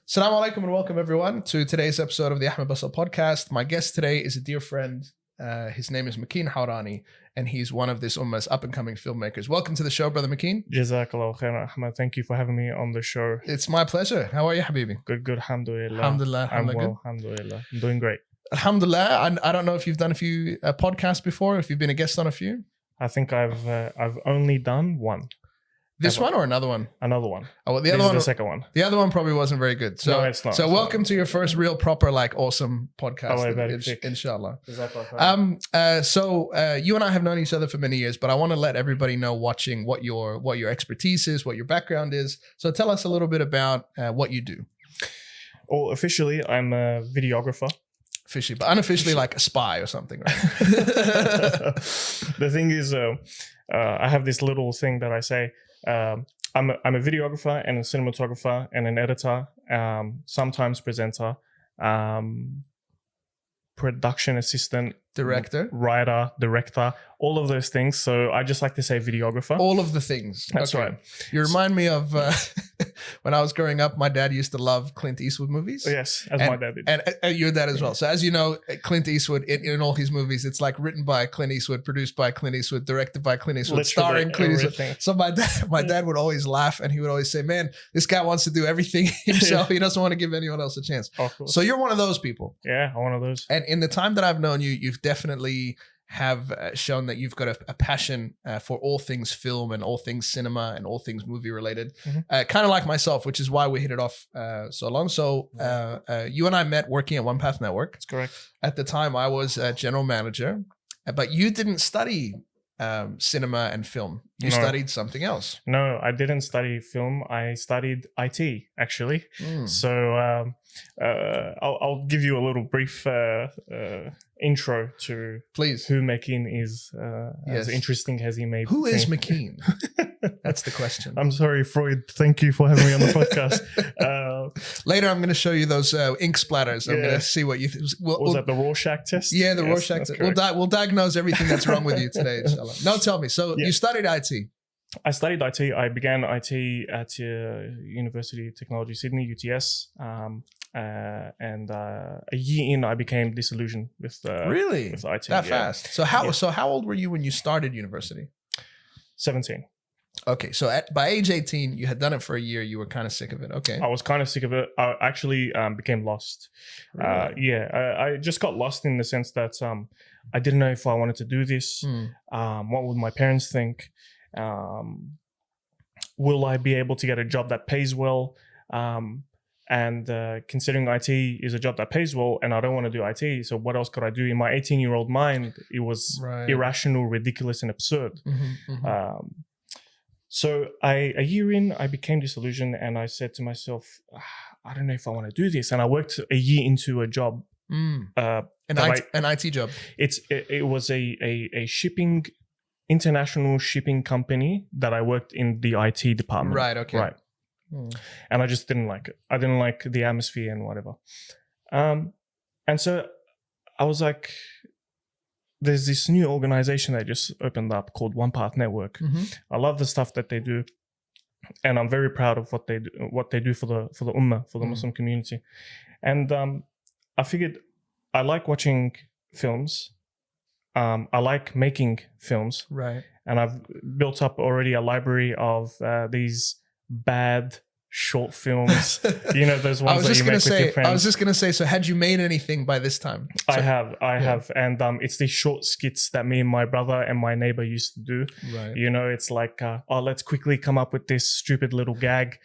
Assalamu alaikum and welcome everyone to today's episode of the AhmedBassalPodcast. My guest today is a dear friend. His name is Makean Hourani, and he's one of this ummah's up-and-coming filmmakers. Welcome to the show, Brother Makean. Jazakallah khair, Ahmed. Thank you for having me on the show. It's my pleasure. How are you, Habibi? Good, Alhamdulillah. alhamdulillah. I'm well, Alhamdulillah. alhamdulillah. I'm doing great. Alhamdulillah. I don't know if you've done a few podcasts before, if you've been a guest on a few. I think I've only done one. This one or another one? Another one. Oh, well, This is the second one. The other one probably wasn't very good. So, No, it's not. So It's welcome to your first real proper, awesome podcast. Inshallah. So you and I have known each other for many years, but I want to let everybody know watching what your expertise is, what your background is. So tell us a little bit about what you do. Well, officially, I'm a videographer. Officially, but unofficially, like a spy or something, right? The thing is, I have this little thing that I say. I'm a videographer and a cinematographer and an editor, sometimes presenter, production assistant, Director, writer, director, all of those things. So I just like to say videographer. all of the things. That's right. You remind me of when I was growing up. My dad used to love Clint Eastwood movies. Yes, as my dad did. And your dad as well. So as you know, Clint Eastwood in all his movies, it's like written by Clint Eastwood, produced by Clint Eastwood, directed by Clint Eastwood, Literally starring Clint Eastwood. everything. So my dad would always laugh, and he would always say, "Man, this guy wants to do everything himself. He doesn't want to give anyone else a chance." Of course. So you're one of those people. Yeah, I'm one of those. And in the time that I've known you, you've definitely have shown that you've got a passion for all things film and all things cinema and all things movie related, kind of like myself, which is why we hit it off so long. So you and I met working at OnePath Network. That's correct. At the time, I was a general manager, but you didn't study cinema and film. You No. studied something else. No, I didn't study film. I studied IT, actually. So I'll give you a little brief intro to Please. who Makean is, Yes. as interesting as he may Who is think. Makean? That's the question. I'm sorry, Freud. Thank you for having me on the podcast. Later, I'm going to show you those ink splatters. I'm Yeah. going to see what you think. Was that the Rorschach test? Yeah, the Yes, Rorschach that's test. correct. We'll diagnose everything that's wrong with you today, inshallah. Now tell me. So Yeah. you studied IT. I studied IT. I began IT at University of Technology Sydney, UTS. And a year in, I became disillusioned with Really? with IT. That yeah. fast? So how old were you when you started university? 17. Okay, so by age 18, you had done it for a year. You were kind of sick of it. Okay. I was kind of sick of it. I actually became lost. Really? I just got lost in the sense that I didn't know if I wanted to do this. What would my parents think? Will I be able to get a job that pays well? And considering IT is a job that pays well, and I don't want to do IT, so what else could I do? In my 18-year-old mind, it was Right. irrational, ridiculous, and absurd. Mhm. So a year in, I became disillusioned, and I said to myself, I don't know if I want to do this. And I worked a year into a job. An IT job. It was a shipping, international shipping company that I worked in the IT department. Right. Okay. Right. And I just didn't like it. I didn't like the atmosphere and whatever. And so I was like, there's this new organization that just opened up called OnePath Network. I love the stuff that they do, and I'm very proud of what they do for the ummah, for the Muslim community. And I figured I like watching films. I like making films, Right. and I've built up already a library of these bad short films. You know, those ones that you make with your friends. I was just gonna say. So had you made anything by this time? I have, and it's these short skits that me and my brother and my neighbor used to do. Right. You know, it's like, let's quickly come up with this stupid little gag,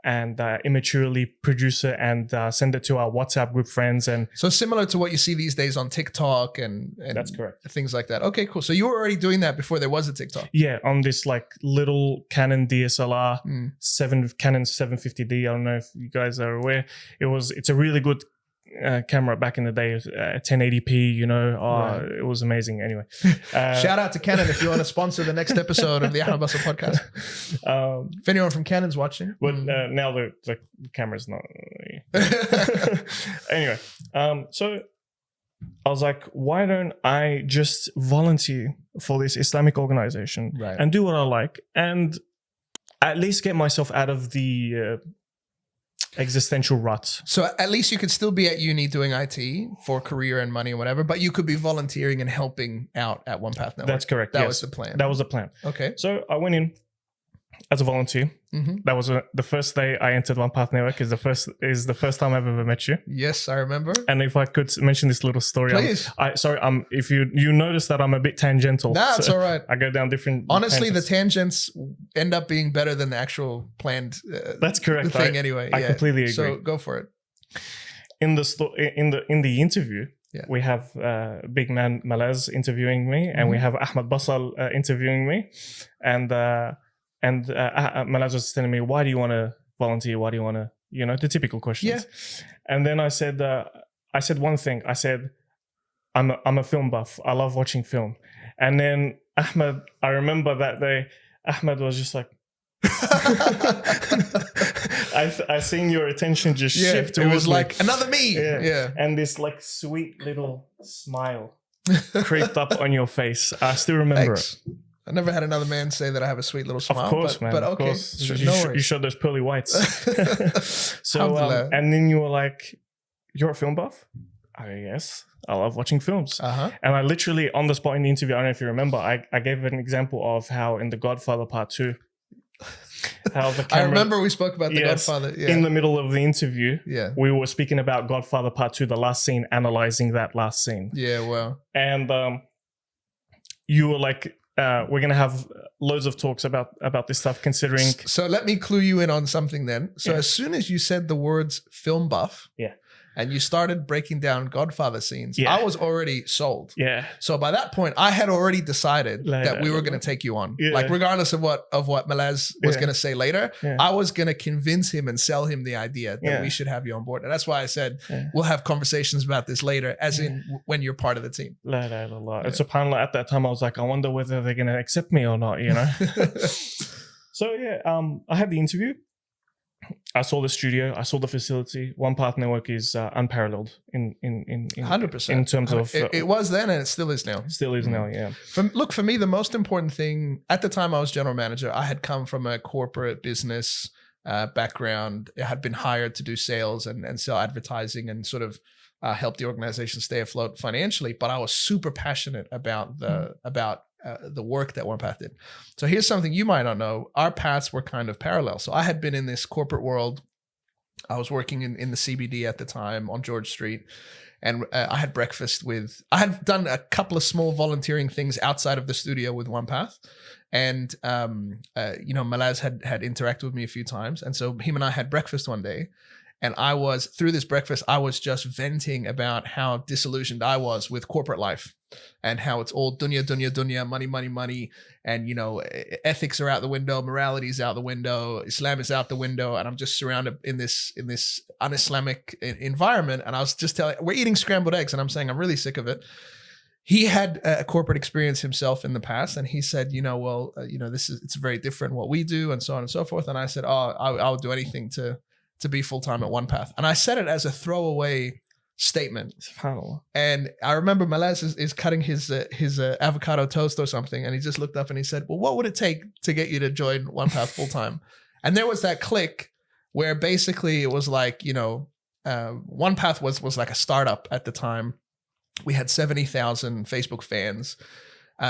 and immaturely produce it and send it to our WhatsApp group friends. And So similar to what you see these days on TikTok and that's correct. things like that. Okay, cool. So you were already doing that before there was a TikTok. Yeah, on this like little Canon DSLR, Canon 750D. I don't know if you guys are aware. It's a really good camera back in the day, 1080p, you know. Right. It was amazing. Anyway, Shout out to Canon if you want to sponsor the next episode of the Ahmed Bassal podcast. If anyone from Canon's watching. Well, now the camera's not. Anyway, so I was like, why don't I just volunteer for this Islamic organization Right. and do what I like? And at least get myself out of the existential rut. So at least you could still be at uni doing IT for career and money and whatever, but you could be volunteering and helping out at OnePath Network. That's correct. That was the plan. That was the plan. Okay. So I went in as a volunteer. Mm-hmm. That was the first day I entered OnePath Network. Is the first time I've ever met you. Yes, I remember. And if I could mention this little story, please. If you notice that I'm a bit tangential. That's all right. I go down different. Honestly, tangents. the tangents end up being better than the actual planned. That's correct. Thing anyway. I completely agree. So go for it. In the interview, we have big man Malaz interviewing me, and we have Ahmed Bassal interviewing me, and Malaz was telling me, why do you want to volunteer? Why do you want to, the typical questions. Yeah. And then I said one thing. I said, I'm a film buff. I love watching film. And then Ahmed, I remember that day, Ahmed was just like, I seen your attention just shift. It was like another me. Yeah. And this like sweet little smile creeped up on your face. I still remember it. I never had another man say that I have a sweet little smile. Of course, man. But of okay, course. Sure, You showed those pearly whites. So, and then you were like, "You're a film buff?" Yes, I love watching films. And I literally, on the spot in the interview, I don't know if you remember, I gave an example of how in The Godfather Part 2, how the camera, I remember we spoke about The Godfather. Yeah. In the middle of the interview, we were speaking about Godfather Part 2, the last scene, analyzing that last scene. Yeah, well. And you were like, we're going to have loads of talks about this stuff, considering... So let me clue you in on something then. So as soon as you said the words film buff, and you started breaking down Godfather scenes, I was already sold. Yeah. So by that point, I had already decided that we were going to take you on. Like regardless of what Malaz was going to say later, I was going to convince him and sell him the idea that we should have you on board. And that's why I said we'll have conversations about this later, as in when you're part of the team. And so apparently at that time, I was like, I wonder whether they're going to accept me or not, So I had the interview. I saw the studio. I saw the facility. OnePath Network is unparalleled in 100% in terms of it was then and it still is now. Still is now, yeah. For me, the most important thing at the time I was general manager. I had come from a corporate business background. I had been hired to do sales and sell advertising and sort of help the organization stay afloat financially. But I was super passionate about the work that OnePath did. So here's something you might not know. Our paths were kind of parallel. So I had been in this corporate world. I was working in the CBD at the time on George Street. And I had I had done a couple of small volunteering things outside of the studio with OnePath. And, Malaz had interacted with me a few times. And so him and I had breakfast one day. And through this breakfast, I was just venting about how disillusioned I was with corporate life and how it's all dunya, money. And, ethics are out the window, morality is out the window, Islam is out the window. And I'm just surrounded in this un-Islamic environment. And I was just we're eating scrambled eggs. And I'm saying, I'm really sick of it. He had a corporate experience himself in the past. And he said, it's very different what we do and so on and so forth. And I said, I'll do anything to be full-time at OnePath. And I said it as a throwaway statement. And I remember Malaz is cutting his avocado toast or something. And he just looked up and he said, well, what would it take to get you to join OnePath full-time? And there was that click where basically it was like, OnePath was like a startup at the time. We had 70,000 Facebook fans.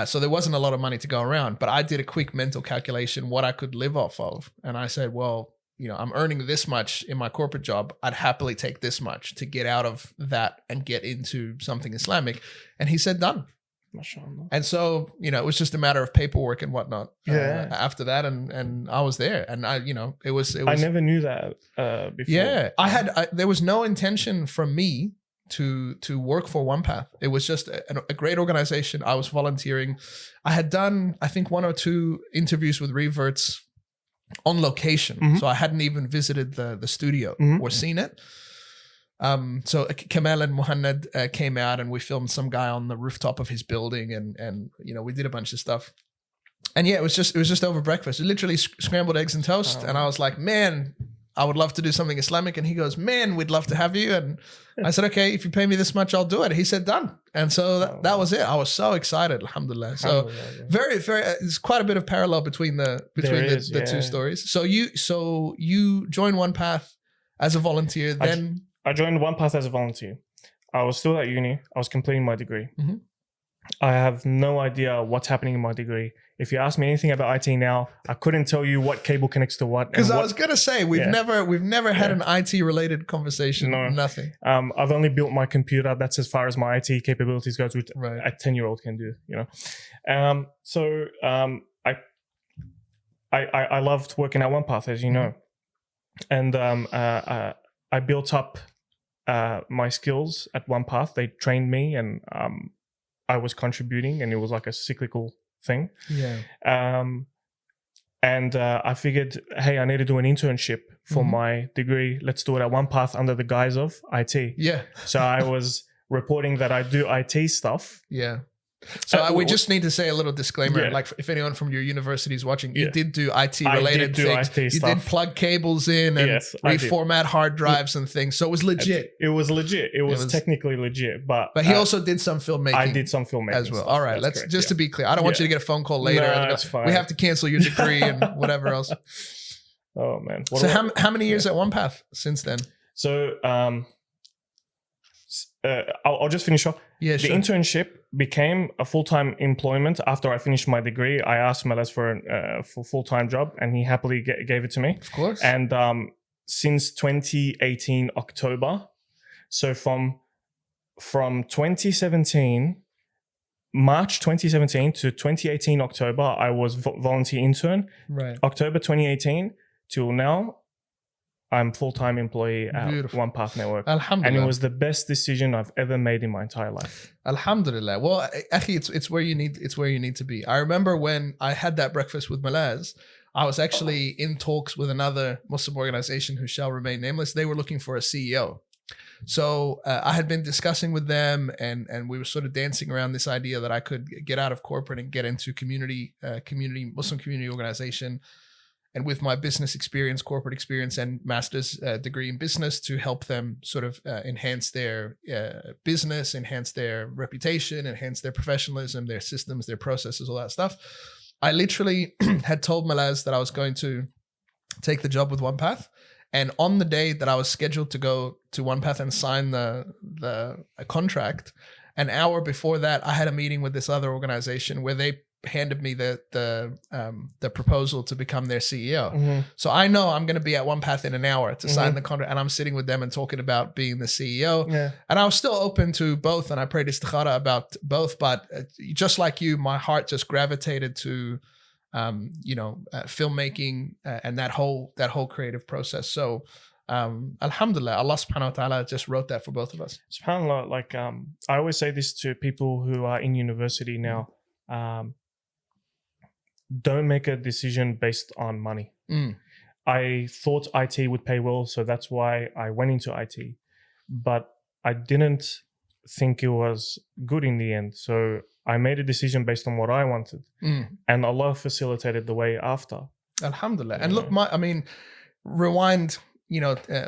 So there wasn't a lot of money to go around, but I did a quick mental calculation, what I could live off of. And I said, well, I'm earning this much in my corporate job. I'd happily take this much to get out of that and get into something Islamic. And he said, done. Mashallah. And so, it was just a matter of paperwork and whatnot after that. And I was there and it was. I never knew that before. Yeah. There was no intention from me to work for OnePath. It was just a great organization. I was volunteering. I had done, I think, 1 or 2 interviews with Reverts on location. So I hadn't even visited the studio or seen it. So Kamal and Muhammad came out and we filmed some guy on the rooftop of his building and we did a bunch of stuff. And it was just over breakfast. Literally scrambled eggs and toast. And I was like, man, I would love to do something Islamic. And he goes, man, we'd love to have you. And I said, okay, if you pay me this much, I'll do it. He said, done. And so that was it. I was so excited. Alhamdulillah. So very, very, there's quite a bit of parallel between the two stories. So you joined OnePath as a volunteer. Then I joined OnePath as a volunteer. I was still at uni. I was completing my degree. Mm-hmm. I have no idea what's happening in my degree. If you ask me anything about IT now, I couldn't tell you what cable connects to what. Because I was gonna say we've never had an IT related conversation. No, nothing. I've only built my computer. That's as far as my IT capabilities goes, which a 10-year-old can do. I loved working at OnePath, as you know, and I built up my skills at OnePath. They trained me, and I was contributing, and it was like a cyclical thing. And I figured, hey, I need to do an internship for my degree. Let's do it at OnePath under the guise of IT. So I was reporting that I do IT stuff. So we just need to say a little disclaimer. Like if anyone from your university is watching, you did do IT related things. You did plug cables in and reformat hard drives and things. So it was legit. It was legit. It was technically legit. But he also did some filmmaking. I did some filmmaking as well. All right. Let's just to be clear. I don't want you to get a phone call later. No, that's fine. We have to cancel your degree and whatever else. Oh man. So how many years at OnePath since then? So I'll just finish off. The internship became a full-time employment after I finished my degree. I asked Malaz for a full-time job, and he happily gave it to me. Of course. And since 2018 October, so from 2017 March 2017 to 2018 October, I was volunteer intern. Right. October 2018 till now, I'm full-time employee at OnePath Network. Alhamdulillah. And it was the best decision I've ever made in my entire life. Alhamdulillah. Well, Akhi, it's where you need to be. I remember when I had that breakfast with Malaz, I was actually in talks with another Muslim organization who shall remain nameless. They were looking for a CEO. So I had been discussing with them, and we were sort of dancing around this idea that I could get out of corporate and get into Muslim community organization. And with my business experience, corporate experience, and master's degree in business to help them sort of enhance their business, enhance their reputation, enhance their professionalism, their systems, their processes, all that stuff. I literally had told Malaz that I was going to take the job with OnePath. And on the day that I was scheduled to go to OnePath and sign the contract, an hour before that, I had a meeting with this other organization where they handed me the proposal to become their CEO. So I know I'm going to be at OnePath in an hour to sign the contract, and I'm sitting with them and talking about being the CEO. And I was still open to both, and I prayed istikhara about both. But just like you, my heart just gravitated to filmmaking and that whole creative process. So alhamdulillah, Allah subhanahu wa ta'ala just wrote that for both of us. SubhanAllah, like I always say this to people who are in university now. Don't make a decision based on money. I thought IT would pay well, so that's why I went into IT. But I didn't think it was good in the end. So I made a decision based on what I wanted. And Allah facilitated the way after. Alhamdulillah. And look, rewind,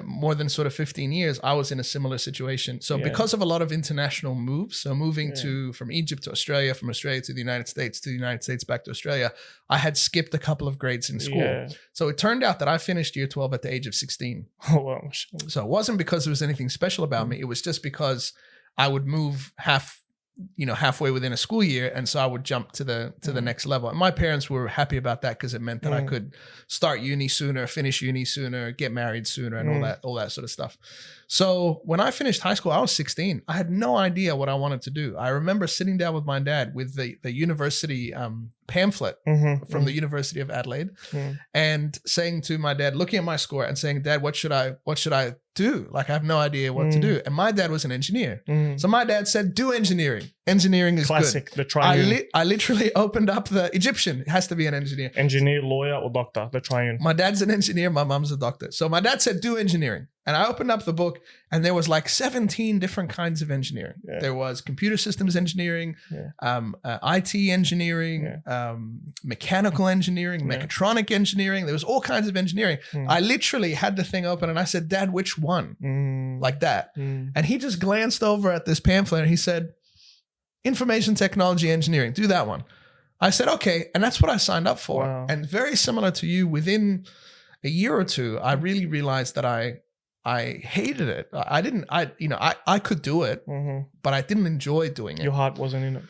more than sort of 15 years, I was in a similar situation. So because of a lot of international moves, so moving from Egypt to Australia, from Australia to the United States, to the United States back to Australia, I had skipped a couple of grades in school. So it turned out that I finished year 12 at the age of 16. Oh, wow. So it wasn't because there was anything special about me. It was just because I would move halfway within a school year, and so I would jump to the next level. And my parents were happy about that because it meant that I could start uni sooner, finish uni sooner, get married sooner, and all that sort of stuff. So when I finished high school, I was 16. I had no idea what I wanted to do. I remember sitting down with my dad with the university pamphlet from the University of Adelaide, and saying to my dad, looking at my score and saying, "Dad, what should I do? Like, I have no idea what to do." And my dad was an engineer. So my dad said, "Do engineering. Engineering is classic, good." The triune. I literally opened up the Egyptian. It has to be an engineer. Engineer, lawyer, or doctor, the triune. My dad's an engineer. My mom's a doctor. So my dad said, "Do engineering." And I opened up the book and there was like 17 different kinds of engineering. Yeah. There was computer systems engineering, IT engineering, mechanical engineering, mechatronic engineering. There was all kinds of engineering. I literally had the thing open and I said, Dad, which one? Like that. And he just glanced over at this pamphlet and he said, information technology engineering, do that one. I said, okay. And that's what I signed up for. Wow. And very similar to you, within a year or two, I really realized that I hated it. I could do it, but I didn't enjoy doing it. Your heart wasn't in it.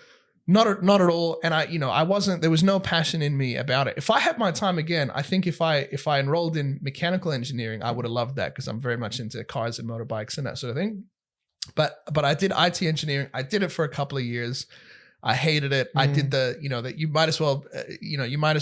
Not at all. And I wasn't, there was no passion in me about it. If I had my time again, I think if I enrolled in mechanical engineering, I would have loved that because I'm very much into cars and motorbikes and that sort of thing. But I did IT engineering. I did it for a couple of years. I hated it. I did that you might as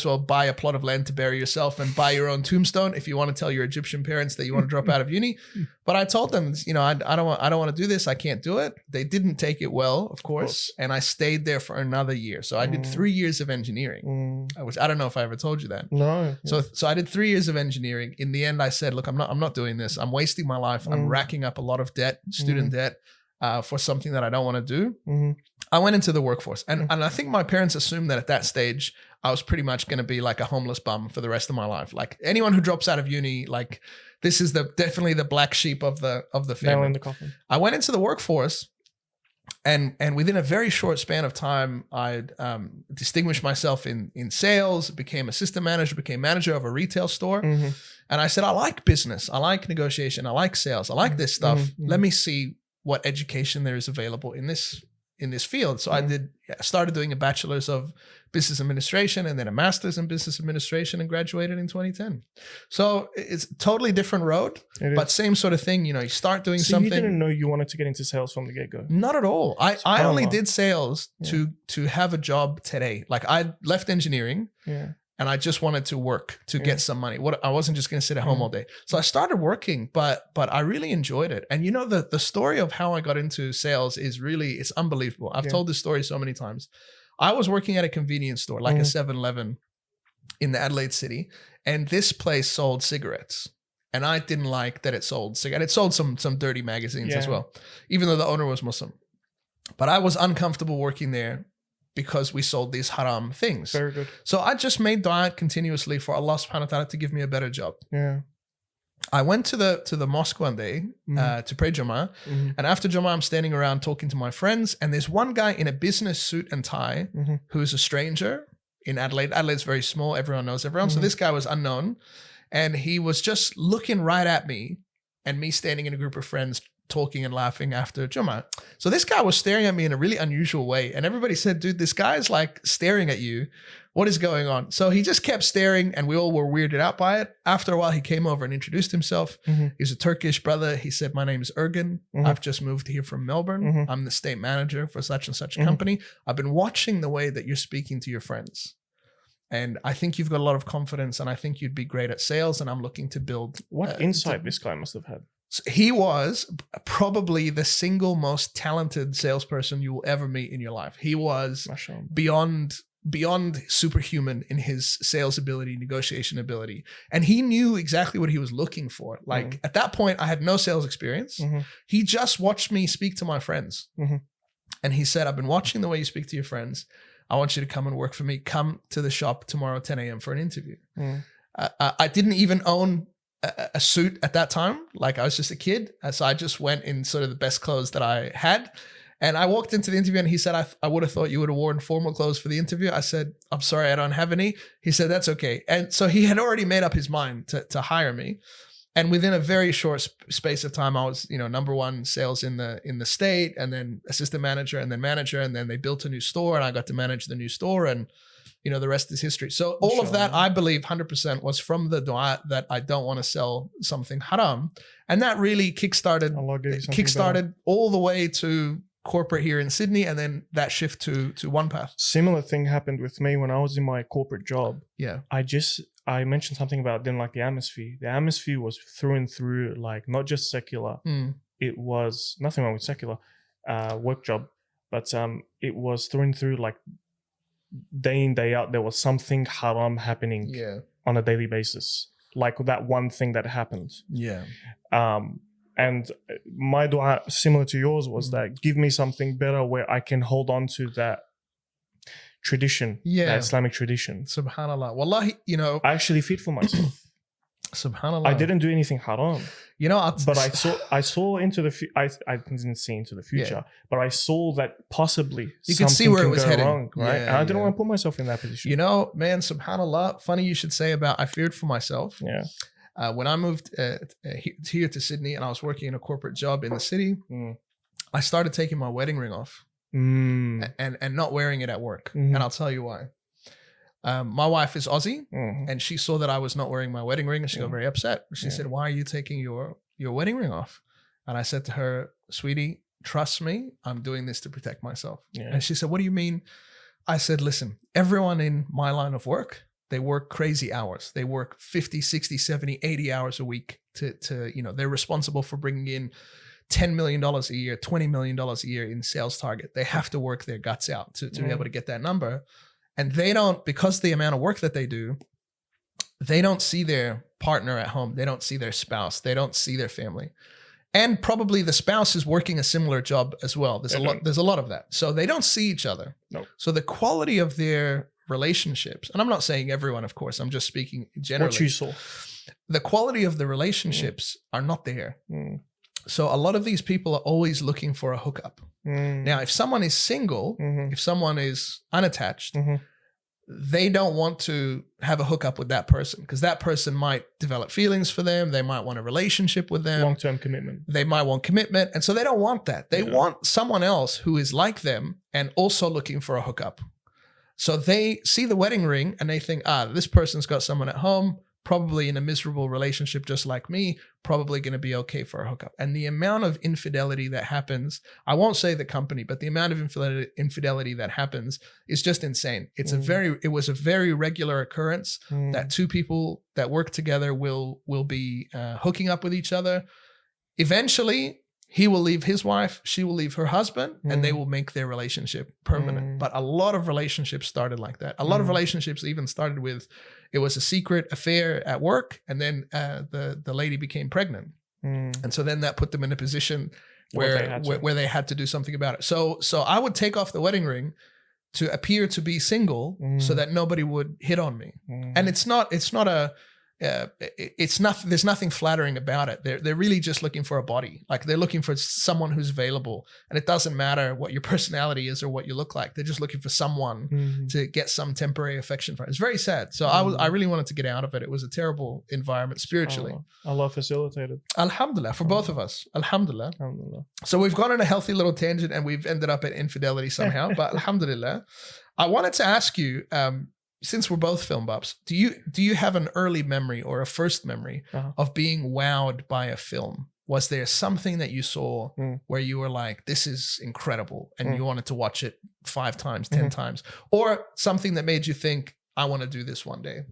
well buy a plot of land to bury yourself and buy your own tombstone if you want to tell your Egyptian parents that you want to drop out of uni. But I told them, I don't want to do this. I can't do it. They didn't take it well, of course. And I stayed there for another year. So I did 3 years of engineering, which I don't know if I ever told you that. No. So I did 3 years of engineering. In the end, I said, look, I'm not doing this. I'm wasting my life. I'm racking up a lot of debt, student debt, for something that I don't want to do. I went into the workforce and I think my parents assumed that at that stage, I was pretty much going to be like a homeless bum for the rest of my life. Like anyone who drops out of uni, like this is definitely the black sheep of the family. Nail in the coffin. I went into the workforce and within a very short span of time, I distinguished myself in sales, became assistant manager, became manager of a retail store. And I said, I like business. I like negotiation. I like sales. I like this stuff. Let me see what education there is available in this field. So I started doing a bachelor's of business administration and then a master's in business administration and graduated in 2010. So it's a totally different road, but same sort of thing. You start doing something. You didn't know you wanted to get into sales from the get-go? Not at all. I only did sales to have a job today. Like I left engineering. And I just wanted to work to get some money. I wasn't just going to sit at home all day. So I started working, but I really enjoyed it. And the story of how I got into sales it's unbelievable. I've told this story so many times. I was working at a convenience store, like a 7-Eleven in the Adelaide city. And this place sold cigarettes. And I didn't like that it sold cigarettes. It sold some dirty magazines as well, even though the owner was Muslim. But I was uncomfortable working there because we sold these haram things. Very good. So I just made dua continuously for Allah subhanahu wa ta'ala to give me a better job. Yeah. I went to the mosque one day to pray Jummah. And after Jummah, I'm standing around talking to my friends. And there's one guy in a business suit and tie who's a stranger in Adelaide. Adelaide's very small. Everyone knows everyone. So this guy was unknown. And he was just looking right at me and me standing in a group of friends talking and laughing after Jummah. So this guy was staring at me in a really unusual way. And everybody said, dude, this guy's like staring at you. What is going on? So he just kept staring and we all were weirded out by it. After a while, he came over and introduced himself. He's a Turkish brother. He said, my name is Ergun. I've just moved here from Melbourne. I'm the state manager for such and such a company. I've been watching the way that you're speaking to your friends. And I think you've got a lot of confidence and I think you'd be great at sales. And I'm looking to build. What insight this guy must have had. So he was probably the single most talented salesperson you will ever meet in your life. He was beyond superhuman in his sales ability, negotiation ability. And he knew exactly what he was looking for. Like at that point, I had no sales experience. He just watched me speak to my friends. And he said, I've been watching the way you speak to your friends. I want you to come and work for me. Come to the shop tomorrow, 10 a.m. for an interview. I didn't even own a suit at that time. Like I was just a kid. So I just went in sort of the best clothes that I had. And I walked into the interview and he said, I would have thought you would have worn formal clothes for the interview. I said, I'm sorry, I don't have any. He said, that's okay. And so he had already made up his mind to hire me. And within a very short space of time, I was, number one sales in the state and then assistant manager and then manager. And then they built a new store and I got to manage the new store and the rest is history. So all of that, I believe 100% was from the dua that I don't want to sell something haram. And that really kickstarted all the way to corporate here in Sydney and then that shift to OnePath. Similar thing happened with me when I was in my corporate job. Yeah. I mentioned something about didn't like the atmosphere. The atmosphere was through and through, like not just secular. It was nothing wrong with secular work job, but it was through and through like day in, day out, there was something haram happening on a daily basis. like that one thing that happened. Yeah. And my dua, similar to yours, was that give me something better where I can hold on to that tradition, that Islamic tradition. Subhanallah. Wallahi, you know. I actually feared for myself. Subhanallah. I didn't do anything haram. You know, but I saw into the I didn't see into the future, but I saw that possibly you could see where it was heading wrong, right? And I didn't want to put myself in that position. You know, man, subhanallah, funny you should say about I feared for myself. Yeah. When I moved here to Sydney and I was working in a corporate job in the city, I started taking my wedding ring off and not wearing it at work. And I'll tell you why. My wife is Aussie and she saw that I was not wearing my wedding ring and she got very upset. She said, "Why are you taking your wedding ring off?" And I said to her, "Sweetie, trust me, I'm doing this to protect myself." And she said, "What do you mean?" I said, "Listen, everyone in my line of work, they work crazy hours. They work 50, 60, 70, 80 hours a week to you know, they're responsible for bringing in $10 million a year, $20 million a year in sales target. They have to work their guts out to be able to get that number. And they don't, because the amount of work that they do, they don't see their partner at home. They don't see their spouse. They don't see their family. And probably the spouse is working a similar job as well. There's a lot of that. So they don't see each other. No. So the quality of their relationships, and I'm not saying everyone, of course, I'm just speaking generally. What you saw. The quality of the relationships are not there. So a lot of these people are always looking for a hookup. Now, if someone is single, if someone is unattached, they don't want to have a hookup with that person because that person might develop feelings for them. They might want a relationship with them. Long-term commitment. They might want commitment. And so they don't want that. They want someone else who is like them and also looking for a hookup. So they see the wedding ring and they think, this person's got someone at home, probably in a miserable relationship just like me, probably going to be okay for a hookup. And the amount of infidelity that happens, I won't say the company, but the amount of infidelity that happens is just insane. It was a very regular occurrence that two people that work together will be hooking up with each other. Eventually, he will leave his wife, she will leave her husband, and they will make their relationship permanent. But a lot of relationships started like that. A lot of relationships even started with, it was a secret affair at work, and then the lady became pregnant. And so then that put them in a position where they had to do something about it. So I would take off the wedding ring to appear to be single so that nobody would hit on me. And it's not there's nothing flattering about it. They're really just looking for a body. Like they're looking for someone who's available, and it doesn't matter what your personality is or what you look like. They're just looking for someone to get some temporary affection from. It's very sad. So I really wanted to get out of it. It was a terrible environment spiritually. Allah facilitated. Alhamdulillah for both of us. Alhamdulillah. Alhamdulillah. So we've gone on a healthy little tangent and we've ended up at infidelity somehow, but alhamdulillah. I wanted to ask you, since we're both film buffs, do you have an early memory or a first memory of being wowed by a film? Was there something that you saw where you were like, this is incredible, and you wanted to watch it 5 times, 10 times, or something that made you think, I want to do this one day?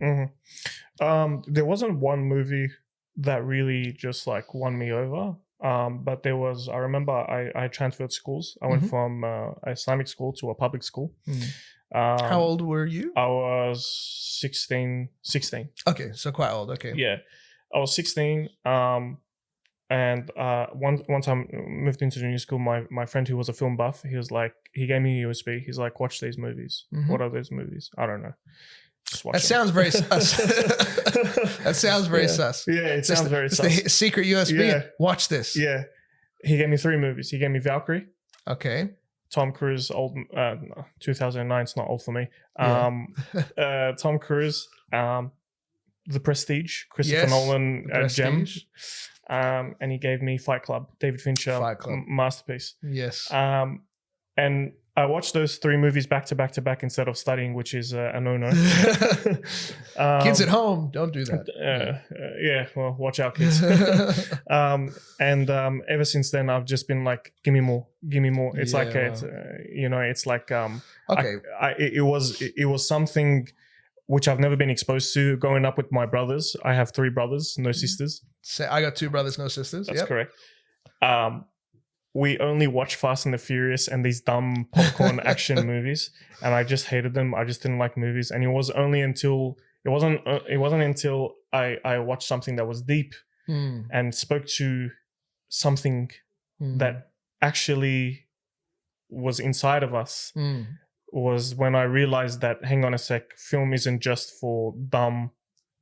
There wasn't one movie that really just like won me over. But there was, I remember I transferred schools. I went from Islamic school to a public school. How old were you? I was 16. Okay, so quite old. Okay. Yeah, I was 16. And once I moved into the new school, my friend who was a film buff, he gave me a USB. He's like, watch these movies. What are those movies? I don't know. Just watch them. Sounds very sus. That sounds very sus. Yeah, it sounds very sus. The secret USB. Yeah. Watch this. Yeah. He gave me 3 movies. He gave me Valkyrie. Okay. Tom Cruise, 2009. It's not old for me. Tom Cruise, The Prestige, Christopher Nolan, gem. And he gave me Fight Club, David Fincher, masterpiece. Yes. And I watched those 3 movies back to back to back instead of studying, which is a no-no. Kids at home, don't do that. Well, watch out, kids. And ever since then, I've just been like, give me more. It's like it's like okay. It was something which I've never been exposed to growing up with my brothers. I have 3 brothers, no sisters. I got 2 brothers, no sisters. That's correct. We only watched Fast and the Furious and these dumb popcorn action movies, and I just hated them. I just didn't like movies, and it wasn't until I watched something that was deep and spoke to something that actually was inside of us, was when I realized that, hang on a sec, film isn't just for dumb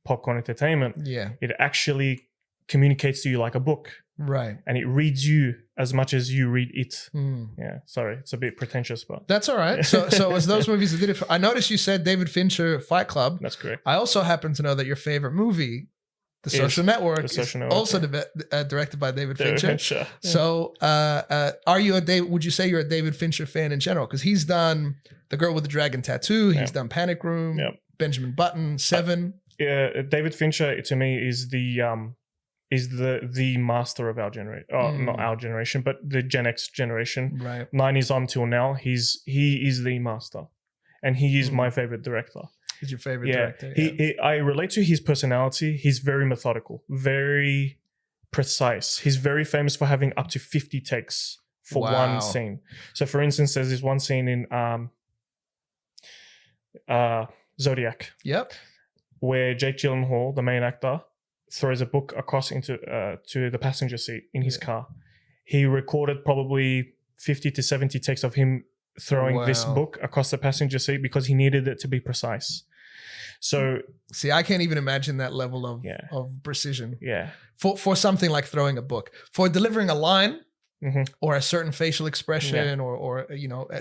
popcorn entertainment. Yeah. It actually communicates to you like a book. Right. And it reads you as much as you read it. Yeah. Sorry, it's a bit pretentious, but that's all right. So it was those movies that did it. I noticed you said David Fincher, Fight Club. That's correct. I also happen to know that your favorite movie, The Social Network, is also directed by David Fincher. Yeah. So would you say you're a David Fincher fan in general? Because he's done The Girl with the Dragon Tattoo. He's done Panic Room, Benjamin Button, Seven. David Fincher to me is the master of our generation. Not our generation, but the Gen X generation. Right. 90s on till now. He is the master. And he is my favorite director. He's your favorite director. I relate to his personality. He's very methodical, very precise. He's very famous for having up to 50 takes for one scene. So for instance, there's this one scene in Zodiac. Yep. Where Jake Gyllenhaal, the main actor, throws a book across into to the passenger seat in his car. He recorded probably 50 to 70 takes of him throwing this book across the passenger seat because he needed it to be precise. So see, I can't even imagine that level of precision. Yeah. For something like throwing a book, for delivering a line or a certain facial expression or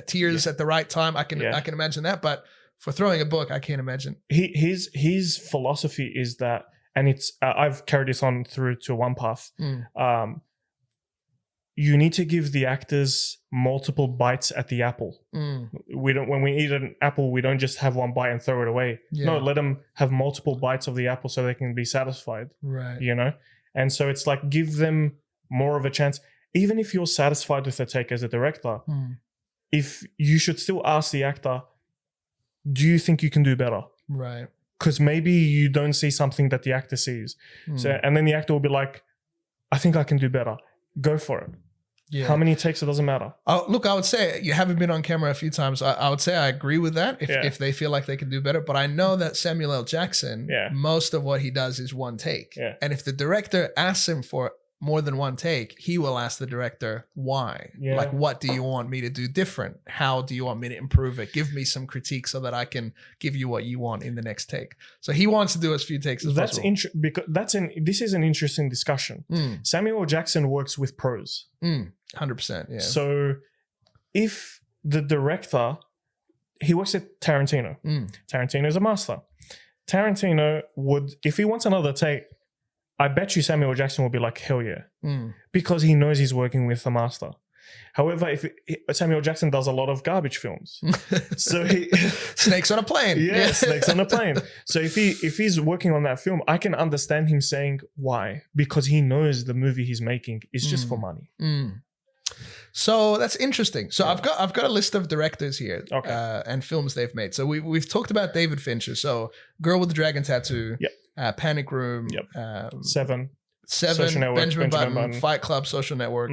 tears at the right time, I can imagine that. But for throwing a book, I can't imagine. His philosophy is that, and it's I've carried this on through to OnePath. You need to give the actors multiple bites at the apple. When we eat an apple, we don't just have one bite and throw it away. No, let them have multiple bites of the apple so they can be satisfied. Right. And so it's like, give them more of a chance. Even if you're satisfied with the take as a director, if you should still ask the actor, do you think you can do better? Right. Because maybe you don't see something that the actor sees. So, and then the actor will be like, I think I can do better. Go for it. Yeah. How many takes, it doesn't matter. Look, I would say, you haven't been on camera a few times. I would say I agree with that if they feel like they can do better. But I know that Samuel L. Jackson, most of what he does is one take. Yeah. And if the director asks him for more than one take, he will ask the director why. Yeah. Like, what do you want me to do different? How do you want me to improve it? Give me some critique so that I can give you what you want in the next take. So he wants to do as few takes as possible. Because this is an interesting discussion. Samuel L. Jackson works with pros. 100%. Yeah. So if the director, he works at Tarantino. Tarantino is a master. Tarantino would, if he wants another take, I bet you Samuel Jackson will be like, hell yeah. Because he knows he's working with a master. However, Samuel Jackson does a lot of garbage films. So Snakes on a Plane. Yeah, Snakes on a Plane. So if he's working on that film, I can understand him saying why. Because he knows the movie he's making is just for money. So that's interesting. So I've got a list of directors here and films they've made. So we've talked about David Fincher. So Girl with the Dragon Tattoo. Yep. Panic Room, Seven, Network, Benjamin Button, Fight Club, Social Network,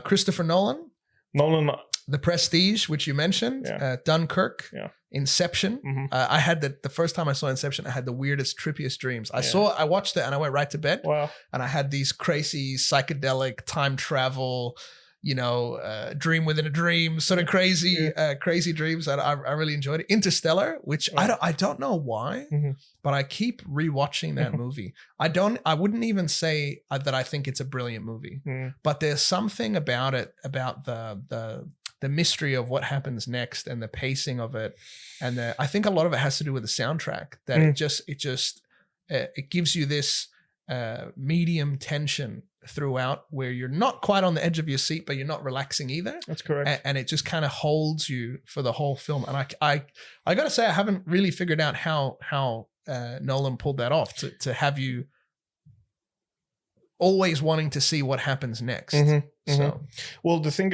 Christopher Nolan, The Prestige, which you mentioned, Dunkirk, Inception. I had the first time I saw Inception, I had the weirdest, trippiest dreams. I watched it and I went right to bed. Wow. And I had these crazy psychedelic time travel, dream within a dream, sort of crazy dreams that I really enjoyed it. Interstellar, which I don't know why, but I keep rewatching that movie. I wouldn't even say that I think it's a brilliant movie, but there's something about it, about the mystery of what happens next and the pacing of it, and I think a lot of it has to do with the soundtrack. That it gives you this medium tension throughout, where you're not quite on the edge of your seat, but you're not relaxing either. That's correct. And it just kind of holds you for the whole film. And I gotta say, I haven't really figured out how Nolan pulled that off to have you always wanting to see what happens next. So, well, the thing,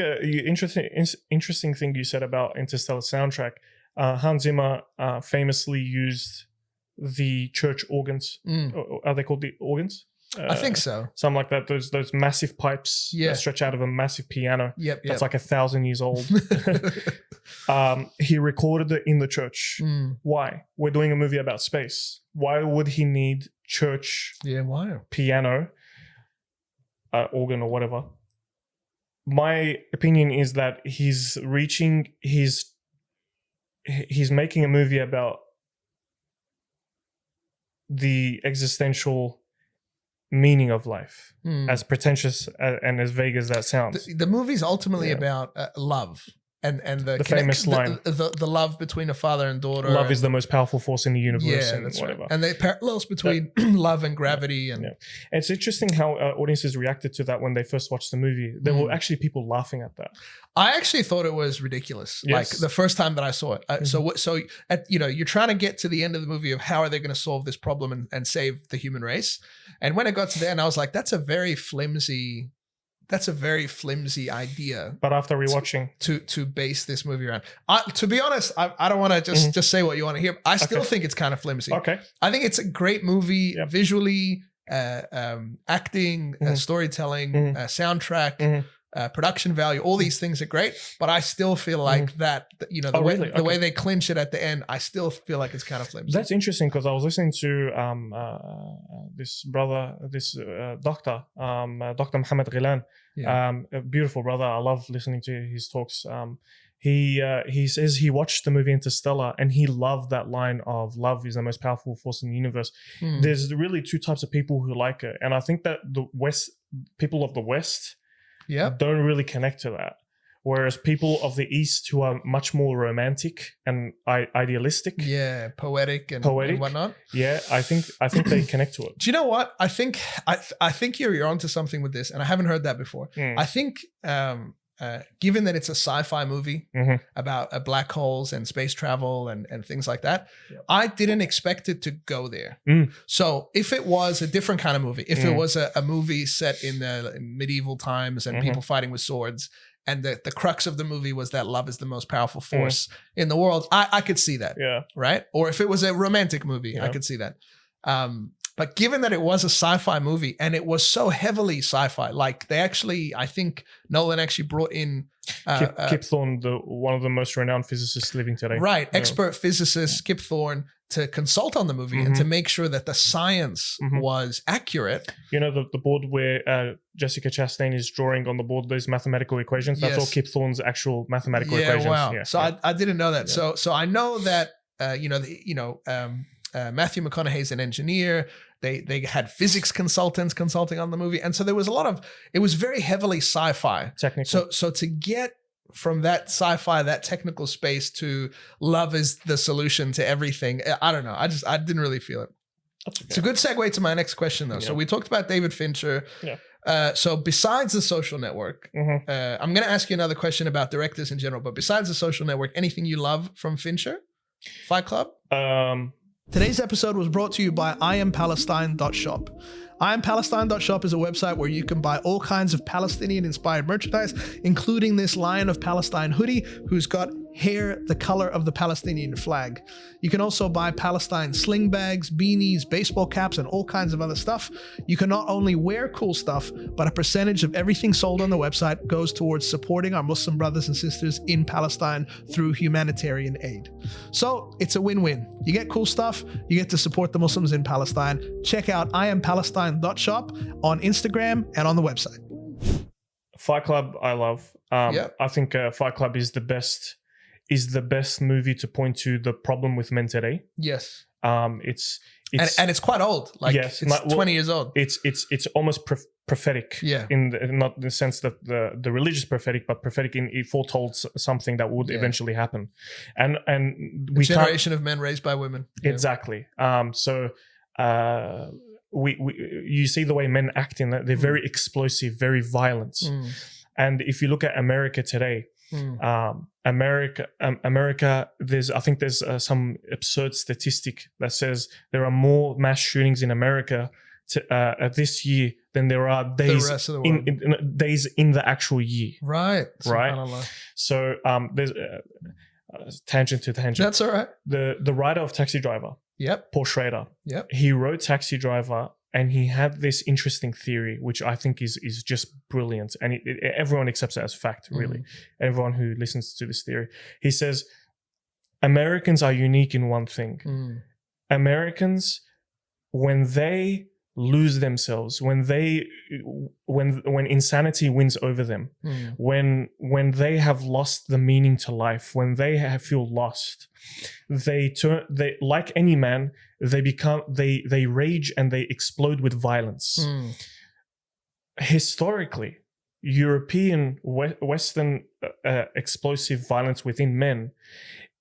interesting thing you said about Interstellar soundtrack, Hans Zimmer famously used the church organs. Are they called the organs? I think so. Something like that. Those massive pipes that stretch out of a massive piano. That's like 1,000 years old. He recorded it in the church. Why? We're doing a movie about space. Why would he need church wow. piano, organ or whatever. My opinion is that he's making a movie about the existential meaning of life, as pretentious and as vague as that sounds. The movie's ultimately about love. And the famous line, the love between a father and daughter. Love is the most powerful force in the universe, and whatever. Right. And the parallels between love and gravity. And it's interesting how audiences reacted to that when they first watched the movie. There were actually people laughing at that. I actually thought it was ridiculous. Yes. Like the first time that I saw it. So you're trying to get to the end of the movie of how are they going to solve this problem and save the human race. And when it got to the end, I was like, that's a very flimsy idea. But after rewatching, to base this movie around, to be honest, I don't want to just say what you want to hear. I still think it's kind of flimsy. Okay, I think it's a great movie visually, acting, storytelling, soundtrack, production value. All these things are great, but I still feel like that. The way they clinch it at the end, I still feel like it's kind of flimsy. That's interesting because I was listening to this doctor, Dr. Mohammed Ghilan. A beautiful brother. I love listening to his talks. He says he watched the movie Interstellar and he loved that line of love is the most powerful force in the universe. There's really two types of people who like it, and I think that people of the West don't really connect to that, whereas people of the East who are much more romantic and idealistic, poetic and whatnot, I think they connect to it. Do you know what I think? I think you're onto something with this, and I haven't heard that before. I think given that it's a sci-fi movie about black holes and space travel and things like that, I didn't expect it to go there. So if it was a different kind of movie, if it was a movie set in the medieval times and people fighting with swords, and the crux of the movie was that love is the most powerful force in the world, I could see that. Right? Or if it was a romantic movie, I could see that. But given that it was a sci-fi movie and it was so heavily sci-fi, like they actually, I think Nolan actually brought in Kip Thorne, one of the most renowned physicists living today. Right. Expert physicist Kip Thorne to consult on the movie and to make sure that the science was accurate. You know, the board where Jessica Chastain is drawing on the board those mathematical equations, that's all Kip Thorne's actual mathematical equations. Wow. So I didn't know that. So I know that, Matthew McConaughey's an engineer. They had physics consultants consulting on the movie. And so there was it was very heavily sci-fi. Technical. So to get from that sci-fi, that technical space to love is the solution to everything, I don't know. I didn't really feel it. Okay. It's a good segue to my next question though. So we talked about David Fincher. So besides The Social Network, I'm going to ask you another question about directors in general, but besides The Social Network, anything you love from Fincher? Fight Club? Today's episode was brought to you by IamPalestine.shop. IamPalestine.shop is a website where you can buy all kinds of Palestinian-inspired merchandise, including this Lion of Palestine hoodie, who's got hair the color of the Palestinian flag. You can also buy Palestine sling bags, beanies, baseball caps, and all kinds of other stuff. You can not only wear cool stuff, but a percentage of everything sold on the website goes towards supporting our Muslim brothers and sisters in Palestine through humanitarian aid. So it's a win-win. You get cool stuff, you get to support the Muslims in Palestine. Check out IamPalestine.shop on Instagram and on the website. Fight Club, I love. I think Fight Club is the best movie to point to the problem with men today. Yes. It's and it's quite old. Like it's 20 years old. It's almost prophetic. Yeah. Not in the sense that the religious prophetic, but prophetic in it foretold something that would eventually happen. And we generation of men raised by women. Exactly. You see the way men act in that they're very explosive, very violent. And if you look at America today, America, there's some absurd statistic that says there are more mass shootings in America this year than there are days days in the actual year. Right. So there's tangent to tangent. That's all right. The writer of Taxi Driver. Yep. Paul Schrader. Yep. He wrote Taxi Driver. And he had this interesting theory, which I think is just brilliant. And everyone accepts it as fact, really. Everyone who listens to this theory. He says, Americans are unique in one thing. Americans when they lose themselves, when insanity wins over them, when they have lost the meaning to life, when they feel lost, they like any man, they rage and they explode with violence. Historically, European Western explosive violence within men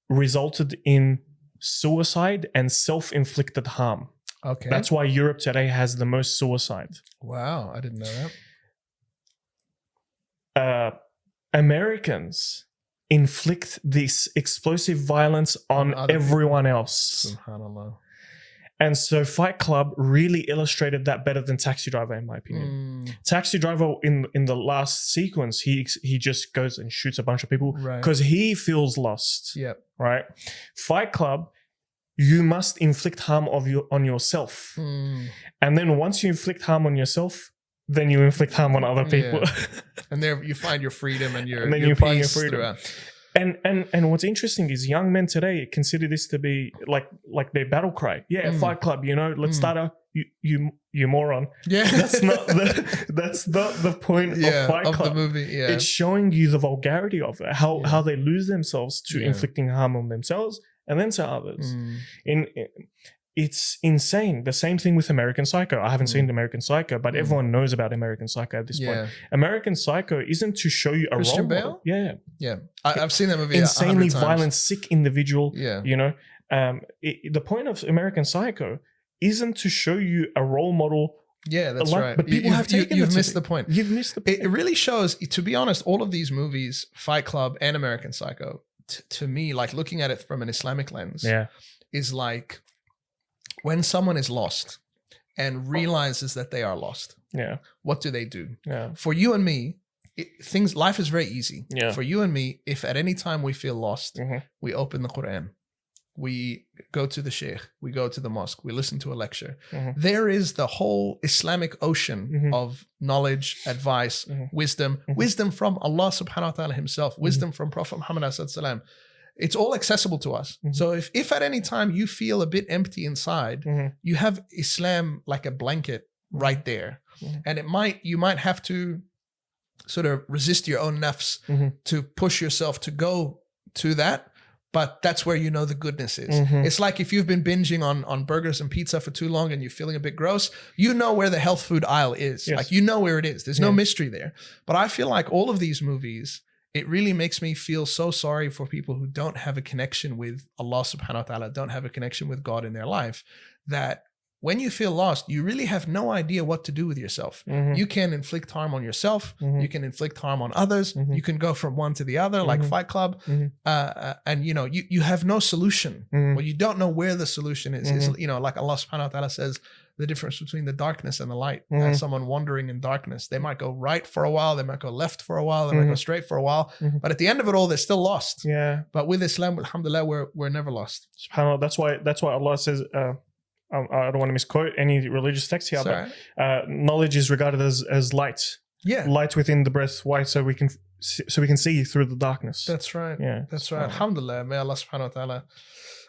resulted in suicide and self-inflicted harm. Okay. That's why Europe today has the most suicide. Wow, I didn't know that. Americans inflict this explosive violence on everyone else. SubhanAllah. And so Fight Club really illustrated that better than Taxi Driver, in my opinion. Taxi Driver, in the last sequence, he just goes and shoots a bunch of people because he feels lost. Yep. Right? Fight Club, you must inflict harm on yourself. And then once you inflict harm on yourself, then you inflict harm on other people. Yeah. And there you find your freedom and your find your peace freedom. Throughout. And what's interesting is young men today consider this to be like their battle cry. Yeah, Fight Club, let's start a you moron. Yeah. That's not the point of Fight Club. The movie. Yeah. It's showing you the vulgarity of it, how they lose themselves to inflicting harm on themselves and then to others. It's insane. The same thing with American Psycho. I haven't seen American Psycho, but everyone knows about American Psycho at this point. American Psycho isn't to show you a Christian role Bale? model. Yeah. Yeah. I've seen that movie Insanely 100 times. violent, sick individual. Yeah. The point of American Psycho isn't to show you a role model. Yeah, that's right. But people have taken you've missed the point. You've missed the point. It really shows, to be honest, all of these movies, Fight Club and American Psycho, to me, like looking at it from an Islamic lens, is like when someone is lost and realizes that they are lost. Yeah. What do? Yeah. For you and me, life is very easy. Yeah. For you and me, if at any time we feel lost, we open the Quran. We go to the sheikh, we go to the mosque, we listen to a lecture. There is the whole Islamic ocean of knowledge, advice, wisdom from Allah subhanahu wa ta'ala himself, wisdom from Prophet Muhammad sallallahu alaihi wasallam. It's all accessible to us. So if at any time you feel a bit empty inside, you have Islam like a blanket right there. And you might have to sort of resist your own nafs to push yourself to go to that. But that's where the goodness is. It's like if you've been binging on burgers and pizza for too long and you're feeling a bit gross, you know where the health food aisle is. Yes. Like you know where it is. There's no mystery there. But I feel like all of these movies, it really makes me feel so sorry for people who don't have a connection with Allah subhanahu wa ta'ala, don't have a connection with God in their life, that when you feel lost, you really have no idea what to do with yourself. You can inflict harm on yourself. You can inflict harm on others. You can go from one to the other, like Fight Club. And you have no solution. Well, you don't know where the solution is. It's, like Allah subhanahu wa ta'ala says, the difference between the darkness and the light. Someone wandering in darkness, they might go right for a while, they might go left for a while, they might go straight for a while. But at the end of it all, they're still lost. Yeah. But with Islam, alhamdulillah, we're never lost. SubhanAllah, that's why Allah says, I don't want to misquote any religious text here, but knowledge is regarded as light. Yeah. Light within the breath. Why? So we can see through the darkness. That's right. Yeah. That's right. Alhamdulillah. May Allah subhanahu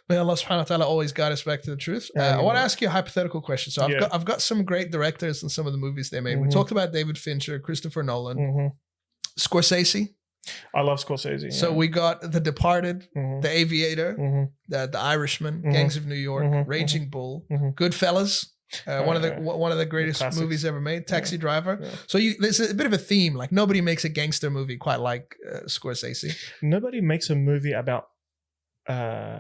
wa ta'ala always guide us back to the truth. I want to ask you a hypothetical question. So I've got some great directors in some of the movies they made. We talked about David Fincher, Christopher Nolan, Scorsese. I love Scorsese. So we got The Departed, The Aviator, the Irishman, Gangs of New York, Raging Bull, Goodfellas, one of the greatest movies ever made, Taxi Driver. Yeah. So there's a bit of a theme. Like nobody makes a gangster movie quite like Scorsese. Nobody makes a movie about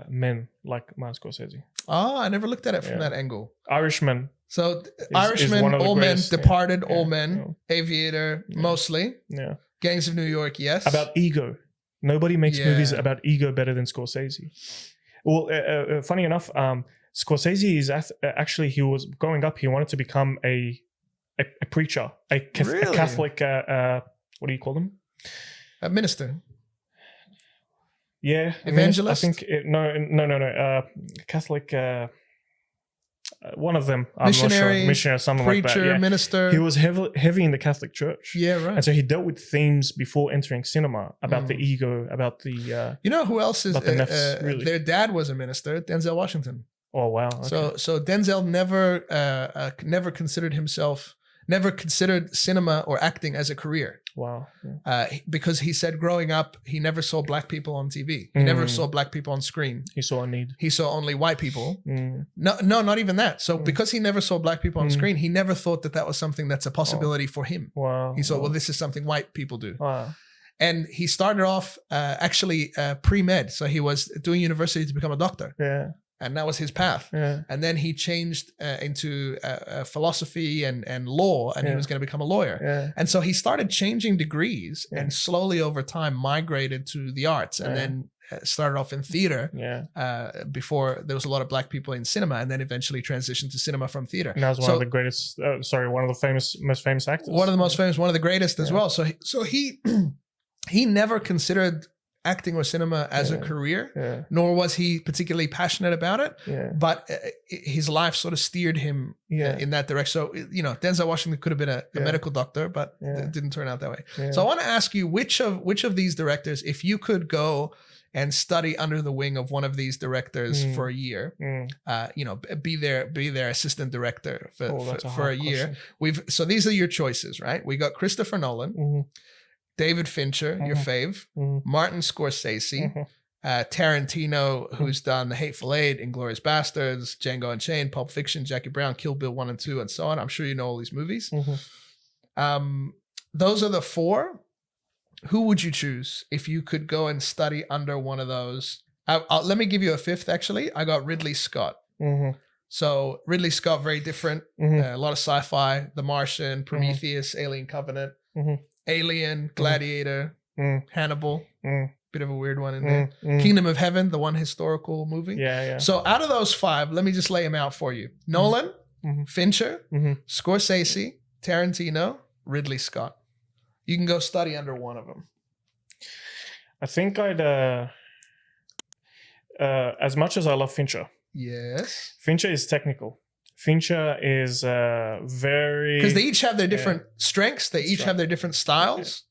men like Martin Scorsese. Oh, I never looked at it from that angle. Irishman. So Irishman, all men, Departed, all men, Aviator, mostly. Yeah. Gangs of New York, yes. About ego. Nobody makes movies about ego better than Scorsese. Well, funny enough, Scorsese is actually, he was growing up, he wanted to become a preacher, a Catholic, what do you call them? A minister. Yeah. Evangelist? I think, no. Catholic, one of them. I'm missionary, not sure. Something preacher, like that. Yeah. Minister. He was heavy in the Catholic Church. Yeah, right. And so he dealt with themes before entering cinema about the ego, about the... you know who else is... the nefs, really. Their dad was a minister, Denzel Washington. Oh wow. Okay. So Denzel never considered cinema or acting as a career. Wow. Because he said growing up, he never saw black people on TV. He never saw black people on screen. He saw a need. He saw only white people. No, not even that. So because he never saw black people on screen, he never thought that was something that's a possibility for him. Wow. He thought, well, this is something white people do. Wow. And he started off pre-med. So he was doing university to become a doctor. Yeah. And that was his path. Yeah. And then he changed into philosophy and law, and he was going to become a lawyer. Yeah. And so he started changing degrees and slowly over time migrated to the arts, and then started off in theater before there was a lot of black people in cinema, and then eventually transitioned to cinema from theater. And that was one of the greatest, one of the most famous actors. One of the most famous, one of the greatest as well. So he never considered acting or cinema as a career, nor was he particularly passionate about it. But his life sort of steered him in that direction. So, Denzel Washington could have been a medical doctor, but it didn't turn out that way. So I want to ask you, which of these directors, if you could go and study under the wing of one of these directors for a year, be their assistant director for a year. So these are your choices, right? We got Christopher Nolan, David Fincher, your fave, Martin Scorsese, Tarantino, who's done The Hateful Eight, Inglourious Bastards, Django Unchained, Pulp Fiction, Jackie Brown, Kill Bill 1 and 2, and so on. I'm sure you know all these movies. Those are the four. Who would you choose if you could go and study under one of those? Let me give you a fifth, actually. I got Ridley Scott. So Ridley Scott, very different. A lot of sci-fi, The Martian, Prometheus, Alien Covenant, Alien, Gladiator, Hannibal, bit of a weird one in there. Kingdom of Heaven, the one historical movie. So out of those five, let me just lay them out for you. Nolan, Fincher, Scorsese, Tarantino, Ridley Scott. You can go study under one of them. I think I'd, as much as I love Fincher. Yes. Fincher is technical. Fincher is very... Because they each have their different strengths. They each have their different styles.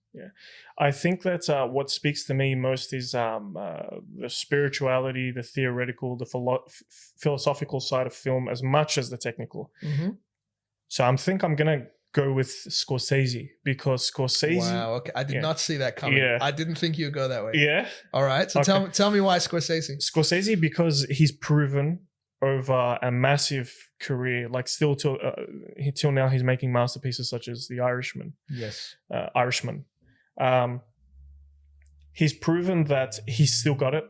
I think that what speaks to me most is the spirituality, the theoretical, the philosophical side of film as much as the technical. So I think I'm going to go with Scorsese because Scorsese... Wow, okay. I did not see that coming. I didn't think you'd go that way. Yeah. All right. So tell me why Scorsese. Scorsese because he's proven over a massive career, like still till now he's making masterpieces such as The Irishman. Yes. Irishman. He's proven that he's still got it.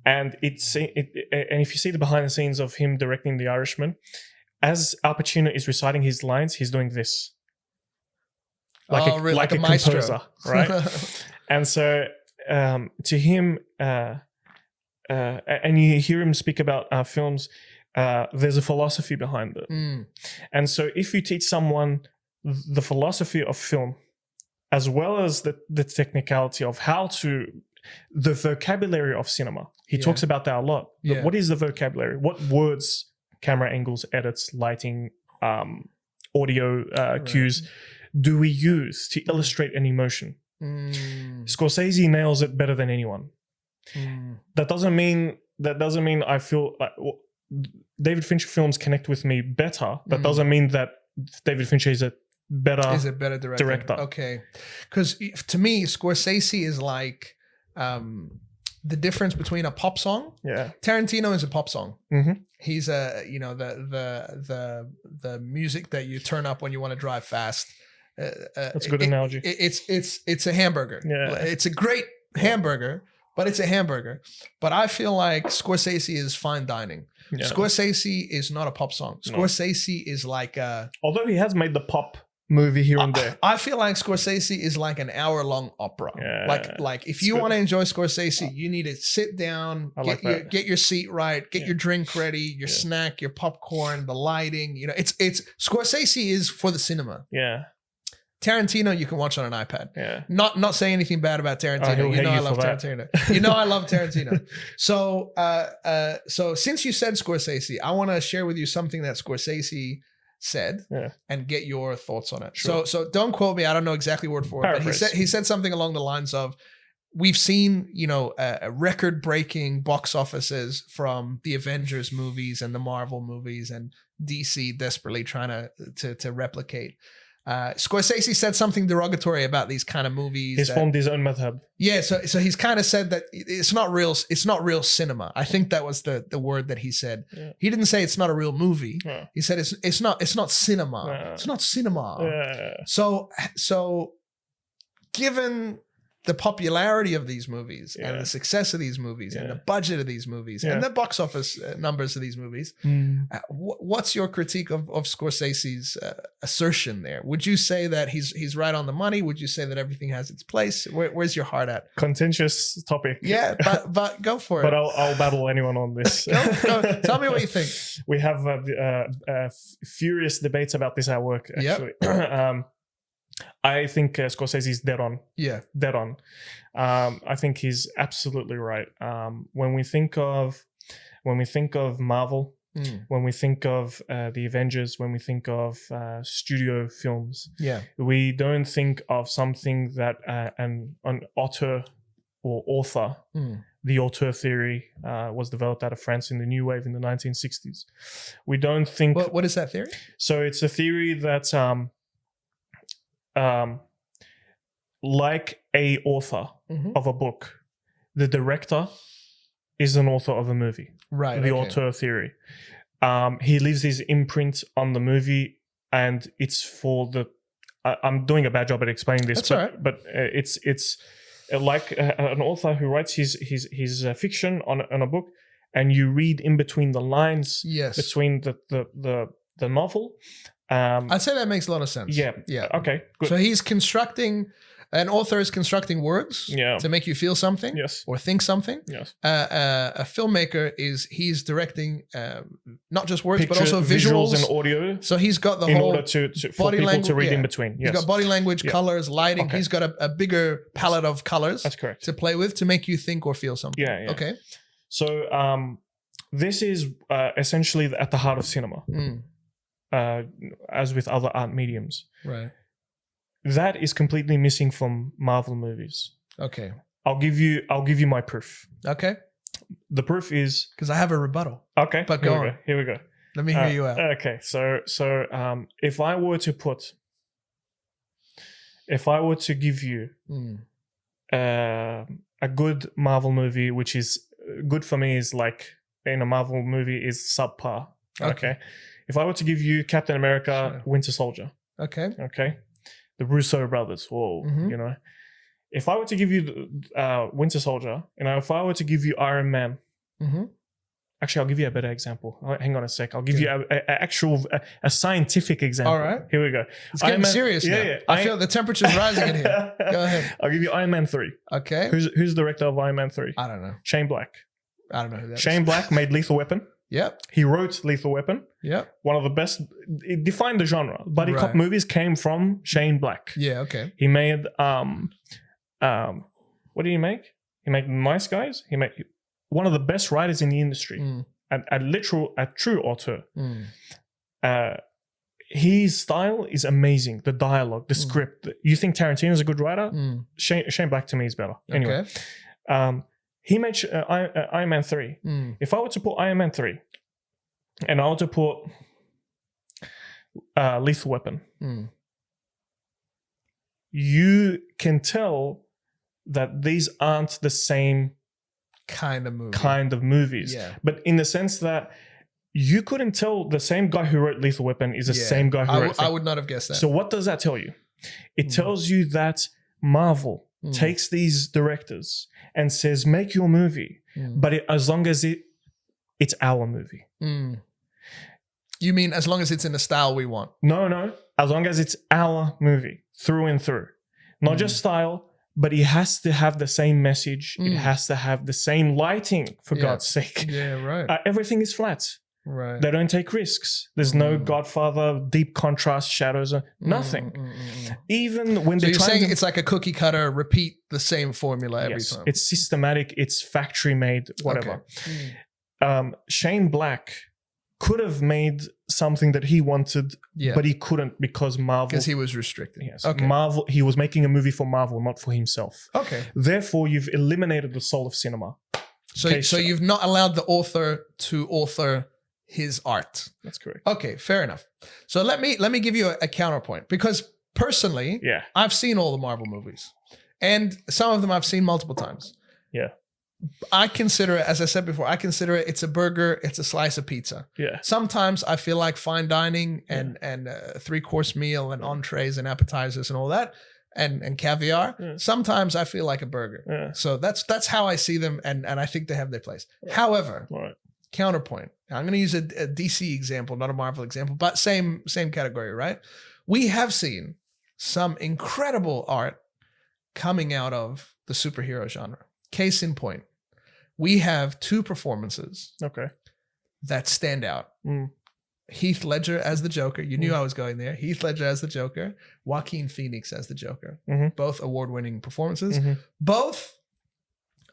And and if you see the behind the scenes of him directing The Irishman, as Al Pacino is reciting his lines, he's doing this. Like a maestro. Composer, right? And so to him, and you hear him speak about films, there's a philosophy behind it. And so if you teach someone the philosophy of film, as well as the technicality of the vocabulary of cinema, he talks about that a lot. What is the vocabulary? What words, camera angles, edits, lighting, audio cues do we use to illustrate an emotion? Scorsese nails it better than anyone. That doesn't mean I feel like David Fincher films connect with me better. That doesn't mean that David Fincher is a better director. Okay, because to me, Scorsese is like the difference between a pop song. Tarantino is a pop song. He's the music that you turn up when you want to drive fast. That's a good analogy. It's a hamburger. It's a great hamburger, but it's a hamburger. But I feel like Scorsese is fine dining. Scorsese is not a pop song. Scorsese is like although he has made the pop movie here and there. I feel like Scorsese is like an hour-long opera. Like if you want to enjoy Scorsese, you need to sit down, get your seat right, get your drink ready, your snack, your popcorn, the lighting. It's Scorsese is for the cinema. Tarantino you can watch on an iPad. Not saying anything bad about Tarantino. I love Tarantino. I love Tarantino. So since you said Scorsese, I want to share with you something that Scorsese said and get your thoughts on it. So don't quote me. I don't know exactly word for word, but he said something along the lines of, we've seen, record-breaking box offices from the Avengers movies and the Marvel movies, and DC desperately trying to replicate. Scorsese said something derogatory about these kind of movies. He's formed his own madhab. Yeah, so he's kind of said that it's not real cinema. I think that was the word that he said. Yeah. He didn't say it's not a real movie. Yeah. He said it's not cinema. Yeah. It's not cinema. Yeah. So given the popularity of these movies and the success of these movies and the budget of these movies and the box office numbers of these movies, what's your critique of Scorsese's assertion there? Would you say that he's right on the money? Would you say that everything has its place? Where's your heart at? Contentious topic. Yeah, but go for it. But I'll battle anyone on this. go. Tell me what you think. We have furious debates about this at work, actually. Yep. I think Scorsese is dead on. Yeah, dead on. I think he's absolutely right. When we think of Marvel, when we think of the Avengers, when we think of studio films, we don't think of something that an author or author. The auteur theory was developed out of France in the New Wave in the 1960s. We don't think. What is that theory? So it's a theory that. Like a author of a book, the director is an author of a movie. Right. The auteur theory. He leaves his imprint on the movie, and it's for the. I'm doing a bad job at explaining this, but it's like an author who writes his fiction on a book, and you read in between the lines between the novel. I'd say that makes a lot of sense. Yeah. Okay, good. So an author is constructing words to make you feel something or think something. Yes. A filmmaker he's directing not just words, but also visuals and audio. So he's got the in whole order for people to read in between. Yes. He's got body language, colors, lighting. Okay. He's got a bigger palette of colors. That's correct. To play with to make you think or feel something. Yeah. Okay. So this is essentially at the heart of cinema. As with other art mediums. Right. That is completely missing from Marvel movies. Okay. I'll give you my proof. Okay. The proof is because I have a rebuttal. Okay. But go on. Here we go. Let me hear you out. Okay. So if I were to give you a good Marvel movie, which is good for me, is like in a Marvel movie is subpar. Okay. If I were to give you Captain America, Winter Soldier. Okay. The Russo brothers. Whoa. If I were to give you Winter Soldier, and if I were to give you Iron Man, actually, I'll give you a better example. Hang on a sec. I'll give you a scientific example. All right. Here we go. It's getting serious now. Yeah. I feel the temperature's rising in here. Go ahead. I'll give you Iron Man 3. Okay. Who's the director of Iron Man 3? I don't know. Shane Black. I don't know who that is. Shane Black made Lethal Weapon. Yep. He wrote Lethal Weapon. Yep. One of the best. It defined the genre. Buddy cop movies came from Shane Black. Yeah. Okay. He made what did he make? He made Nice Guys. He made one of the best writers in the industry. A true auteur. His style is amazing. The dialogue, the script. You think Tarantino's a good writer? Shane Black to me is better. Anyway. Okay. He made Iron Man 3. If I were to put Iron Man 3 and I were to put Lethal Weapon, you can tell that these aren't the same kind of movies. Yeah. But in the sense that you couldn't tell the same guy who wrote Lethal Weapon is the same guy who wrote... I would not have guessed that. So what does that tell you? It tells you that Marvel takes these directors and says, make your movie, but as long as it's our movie. You mean as long as it's in the style we want? No. As long as it's our movie through and through. Not just style, but it has to have the same message. It has to have the same lighting, for God's sake. Yeah, right. Everything is flat. Right. They don't take risks. There's no Godfather, deep contrast, shadows, nothing. Even when you're saying it's like a cookie cutter, repeat the same formula every time. It's systematic. It's factory made, whatever. Okay. Shane Black could have made something that he wanted, but he couldn't because Marvel. Because he was restricted. Yes. Okay. Marvel. He was making a movie for Marvel, not for himself. Okay. Therefore, you've eliminated the soul of cinema. So you've not allowed the author to author his art. That's correct. Okay, fair enough. So let me give you a counterpoint, because personally, I've seen all the Marvel movies, and some of them I've seen multiple times. Yeah. I consider it, as I said before, it's a burger, it's a slice of pizza. Yeah. Sometimes I feel like fine dining and a 3-course meal and entrees and appetizers and all that and caviar. Yeah. Sometimes I feel like a burger. Yeah. So that's how I see them, and I think they have their place. Yeah. However, counterpoint. I'm going to use a DC example, not a Marvel example, but same category, right? We have seen some incredible art coming out of the superhero genre. Case in point, we have 2 performances that stand out. Heath Ledger as the Joker. You knew I was going there. Heath Ledger as the Joker. Joaquin Phoenix as the Joker. Both award-winning performances. Both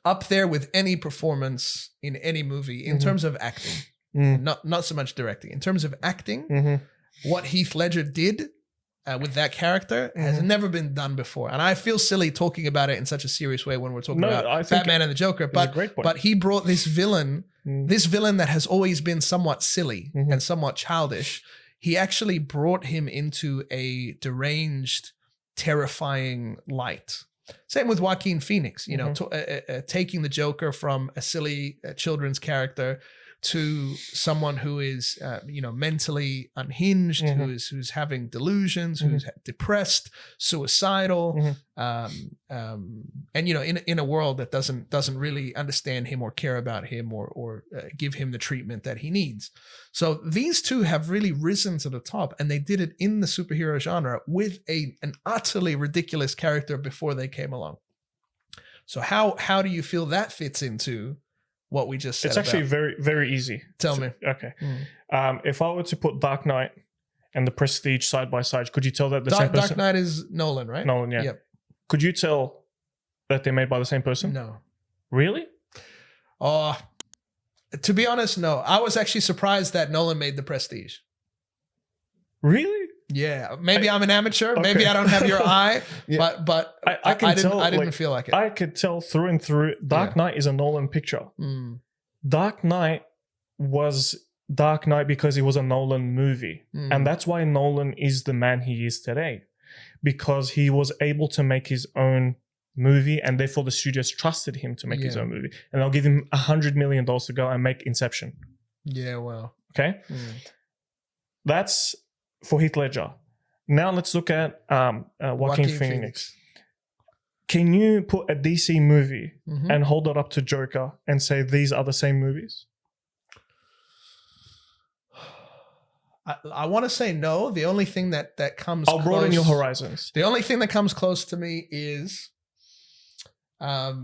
up there with any performance in any movie in terms of acting. Not so much directing. In terms of acting, what Heath Ledger did with that character has never been done before. And I feel silly talking about it in such a serious way when we're talking about Batman and the Joker. But he brought this villain that has always been somewhat silly and somewhat childish. He actually brought him into a deranged, terrifying light. Same with Joaquin Phoenix, taking the Joker from a silly children's character to someone who is, mentally unhinged, who's having delusions, who's depressed, suicidal, and in a world that doesn't really understand him or care about him or give him the treatment that he needs. So these 2 have really risen to the top, and they did it in the superhero genre with an utterly ridiculous character before they came along. So how do you feel that fits into what we just said? It's actually very, very easy. Tell me. Okay. If I were to put Dark Knight and The Prestige side by side, could you tell that the same person? Dark Knight is Nolan, right? Nolan, yeah. Yep. Could you tell that they're made by the same person? No. Really? To be honest, no. I was actually surprised that Nolan made The Prestige. Really? Yeah, maybe I'm an amateur. Okay. Maybe I don't have your eye, but I didn't feel like it. I could tell through and through. Dark Knight is a Nolan picture. Dark Knight was Dark Knight because it was a Nolan movie, and that's why Nolan is the man he is today, because he was able to make his own movie, and therefore the studios trusted him to make his own movie, and they'll give him $100 million to go and make Inception. Yeah, well, okay, that's for Heath Ledger. Now let's look at Joaquin Phoenix. Can you put a DC movie and hold it up to Joker and say these are the same movies? I want to say no. The only thing that comes I'll broaden your horizons. The only thing that comes close to me is what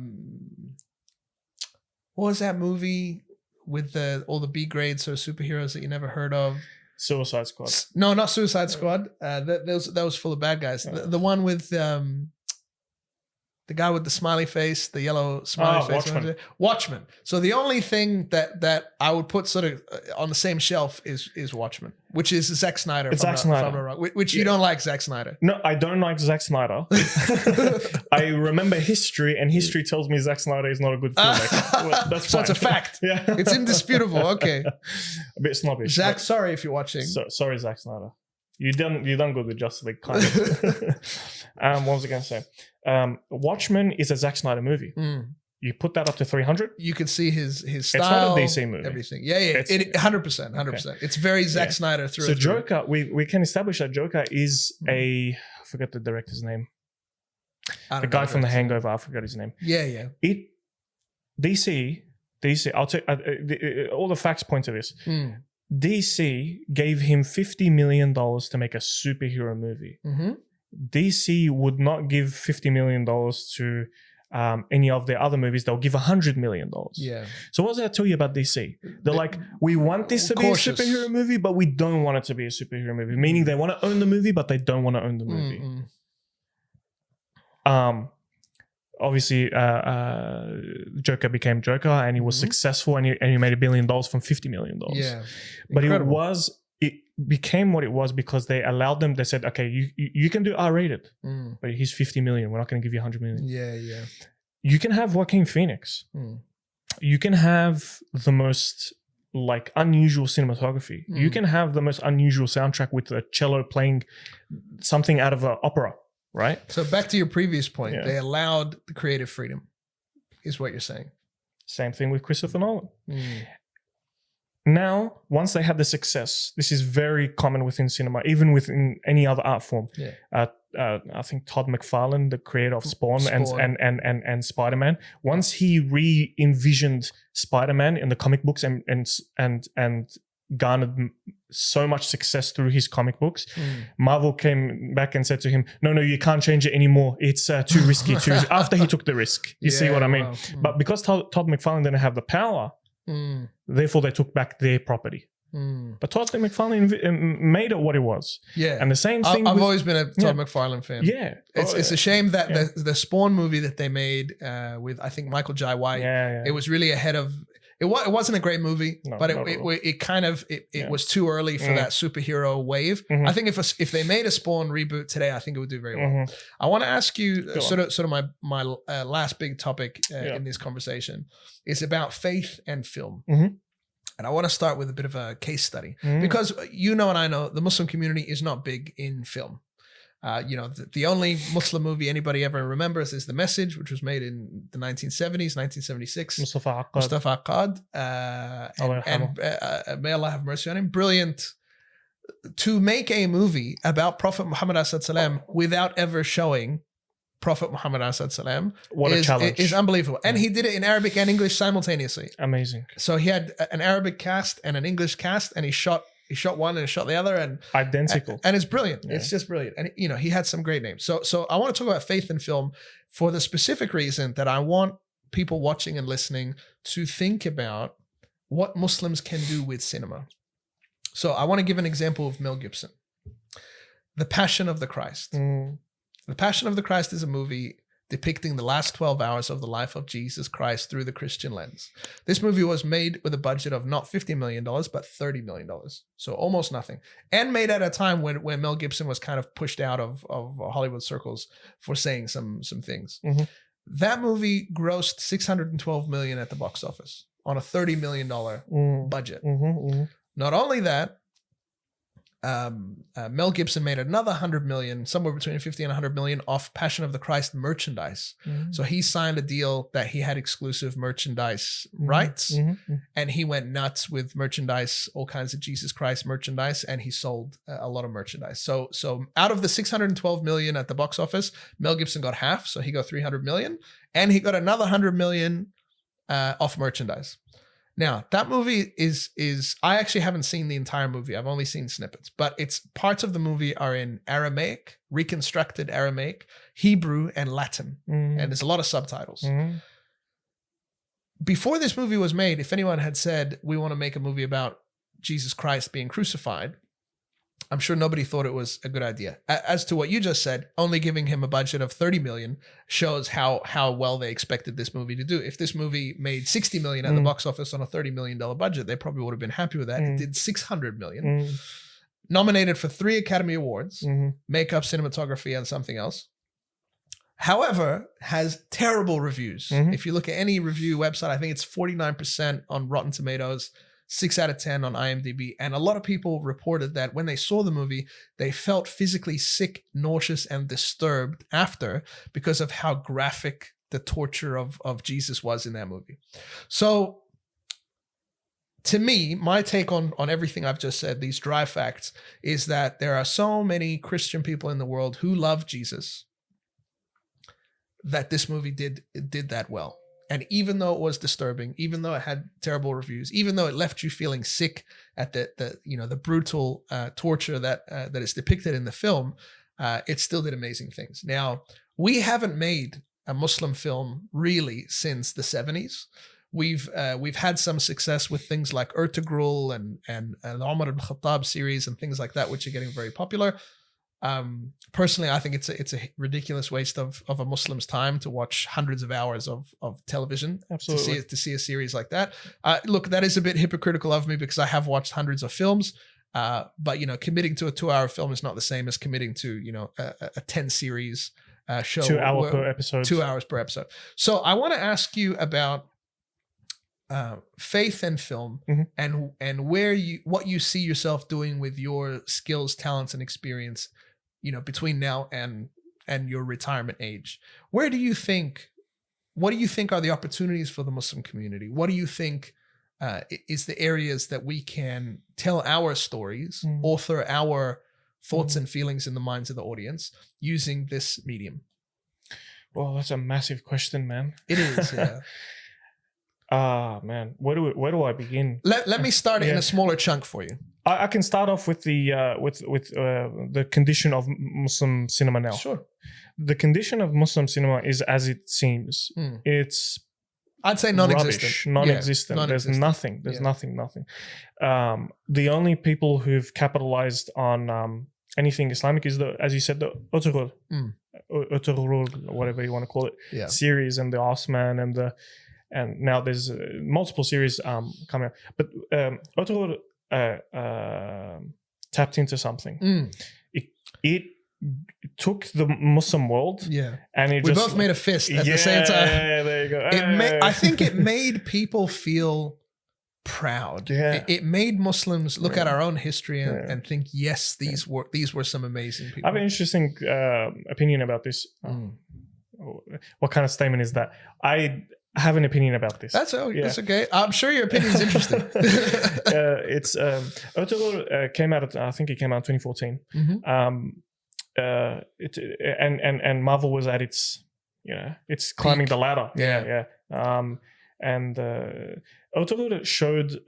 was that movie with all the B grades or superheroes that you never heard of? Suicide Squad. No, not Suicide Squad. That was full of bad guys. The one with the guy with the smiley face, the yellow smiley face. Watchmen. So the only thing that I would put sort of on the same shelf is Watchmen, which is Zack Snyder. It's Zack Snyder. Which you don't like Zack Snyder. No, I don't like Zack Snyder. I remember history, and history tells me Zack Snyder is not a good filmmaker. Well, that's so it's a fact. Yeah. It's indisputable. Okay. A bit snobbish. Zack, sorry if you're watching. Sorry, Zack Snyder. You done good with Justice League, kind of. What was I going to say? Watchmen is a Zack Snyder movie. You put that up to 300. You can see his style. It's not a DC movie. Everything. Yeah. 100%. 100%. Okay. It's very Zack Snyder through. So Joker, we can establish that Joker is I forget the director's name. The guy from The Hangover. I forgot his name. Yeah. DC. I'll take all the facts point to this. DC gave him $50 million to make a superhero movie. DC would not give $50 million to any of their other movies. They'll give $100 million. Yeah. So what does that tell you about DC? They're like, we want this to be a superhero movie, but we don't want it to be a superhero movie. Meaning they want to own the movie, but they don't want to own the movie. obviously Joker became Joker, and he was successful, and he made $1 billion from $50 million. Yeah, but it became what it was because they allowed them. They said, okay, you can do R-rated, but he's 50 million. We're not going to give you 100 million. Yeah. You can have Joaquin Phoenix. You can have the most like unusual cinematography. You can have the most unusual soundtrack with a cello playing something out of an opera, right? So back to your previous point, they allowed the creative freedom, is what you're saying. Same thing with Christopher Nolan. Now, once they had the success, this is very common within cinema, even within any other art form. I think Todd McFarlane, the creator of Spawn. and Spider-Man, once he re-envisioned Spider-Man in the comic books and garnered so much success through his comic books, Marvel came back and said to him, no, you can't change it anymore. It's too risky. After he took the risk. You see what I mean? Wow. But because Todd McFarlane didn't have the power, therefore they took back their property. But Todd McFarlane made it what it was. Yeah. And the same thing. I've always been a Todd McFarlane fan. Yeah. It's a shame that the Spawn movie that they made with, I think, Michael Jai White, it was really ahead of. It wasn't a great movie, but it was too early for that superhero wave. I think if they made a Spawn reboot today, I think it would do very well. I want to ask you sort of my last big topic in this conversation is about faith and film. And I want to start with a bit of a case study because and I know the Muslim community is not big in film. The only Muslim movie anybody ever remembers is The Message, which was made in the 1970s, 1976. Mustafa Akkad. And may Allah have mercy on him. Brilliant. To make a movie about Prophet Muhammad ﷺ without ever showing Prophet Muhammad ﷺ is unbelievable. And he did it in Arabic and English simultaneously. Amazing. So he had an Arabic cast and an English cast, and he shot one and shot the other, and identical. And it's brilliant. Yeah. It's just brilliant. And he had some great names. So I want to talk about faith in film for the specific reason that I want people watching and listening to think about what Muslims can do with cinema. So I want to give an example of Mel Gibson. The Passion of the Christ. The Passion of the Christ is a movie depicting the last 12 hours of the life of Jesus Christ through the Christian lens. This movie was made with a budget of not $50 million, but $30 million. So almost nothing. And made at a time when Mel Gibson was kind of pushed out of Hollywood circles for saying some things. That movie grossed $612 million at the box office on a $30 million budget. Not only that, Mel Gibson made another 100 million, somewhere between 50 and 100 million off Passion of the Christ merchandise. So he signed a deal that he had exclusive merchandise rights, and he went nuts with merchandise, all kinds of Jesus Christ merchandise, and he sold a lot of merchandise. So out of the 612 million at the box office, Mel Gibson got half, so he got 300 million, and he got another 100 million off merchandise. Now, that movie is I actually haven't seen the entire movie. I've only seen snippets, but parts of the movie are in Aramaic, reconstructed Aramaic, Hebrew, and Latin. And there's a lot of subtitles. Before this movie was made, if anyone had said, we want to make a movie about Jesus Christ being crucified, I'm sure nobody thought it was a good idea. As to what you just said, only giving him a budget of 30 million shows how well they expected this movie to do. If this movie made 60 million at the box office on a $30 million budget, they probably would have been happy with that. It did 600 million. Nominated for 3 Academy Awards, makeup, cinematography, and something else. However, has terrible reviews. If you look at any review website, I think it's 49% on Rotten Tomatoes, 6 out of 10 on IMDb. And a lot of people reported that when they saw the movie, they felt physically sick, nauseous, and disturbed after because of how graphic the torture of Jesus was in that movie. So to me, my take on everything I've just said, these dry facts, is that there are so many Christian people in the world who love Jesus that this movie did that well. And even though it was disturbing, even though it had terrible reviews, even though it left you feeling sick at the brutal torture that is depicted in the film, it still did amazing things. Now, we haven't made a Muslim film really since the 70s. We've had some success with things like Ertugrul and the Umar ibn Khattab series and things like that, which are getting very popular. Personally, I think it's a ridiculous waste of a Muslim's time to watch hundreds of hours of television. Absolutely. to see a series like that. Look, that is a bit hypocritical of me because I have watched hundreds of films. But committing to a 2-hour film is not the same as committing to a 10 series show. 2 hours per episode. 2 hours per episode. So I want to ask you about faith and film, and what you see yourself doing with your skills, talents, and experience, between now and your retirement age. What do you think are the opportunities for the Muslim community? What do you think is the areas that we can tell our stories, author our thoughts and feelings in the minds of the audience using this medium? Well, that's a massive question, man. It is, yeah. Man, where do I begin? Let me start it in a smaller chunk for you. I can start off with the condition of Muslim cinema now. Sure. The condition of Muslim cinema is as it seems. It's, I'd say non-existent. Rubbish, non-existent. Yeah, There's nothing. There's nothing. The only people who've capitalized on anything Islamic is as you said, the Otorul, whatever you want to call it, series, and the Osman and now there's multiple series coming out. But Otorul tapped into something. It took the Muslim world, and we both made a fist at the same time. Yeah, there you go. I think it made people feel proud. It made Muslims look at our own history and think, yes, these were some amazing people. I have an interesting opinion about this. What kind of statement is that? I have an opinion about this. That's okay. I'm sure your opinion is interesting. It's Otorul came out. I think it came out in 2014. And Marvel was at its it's climbing the ladder. And Otorul showed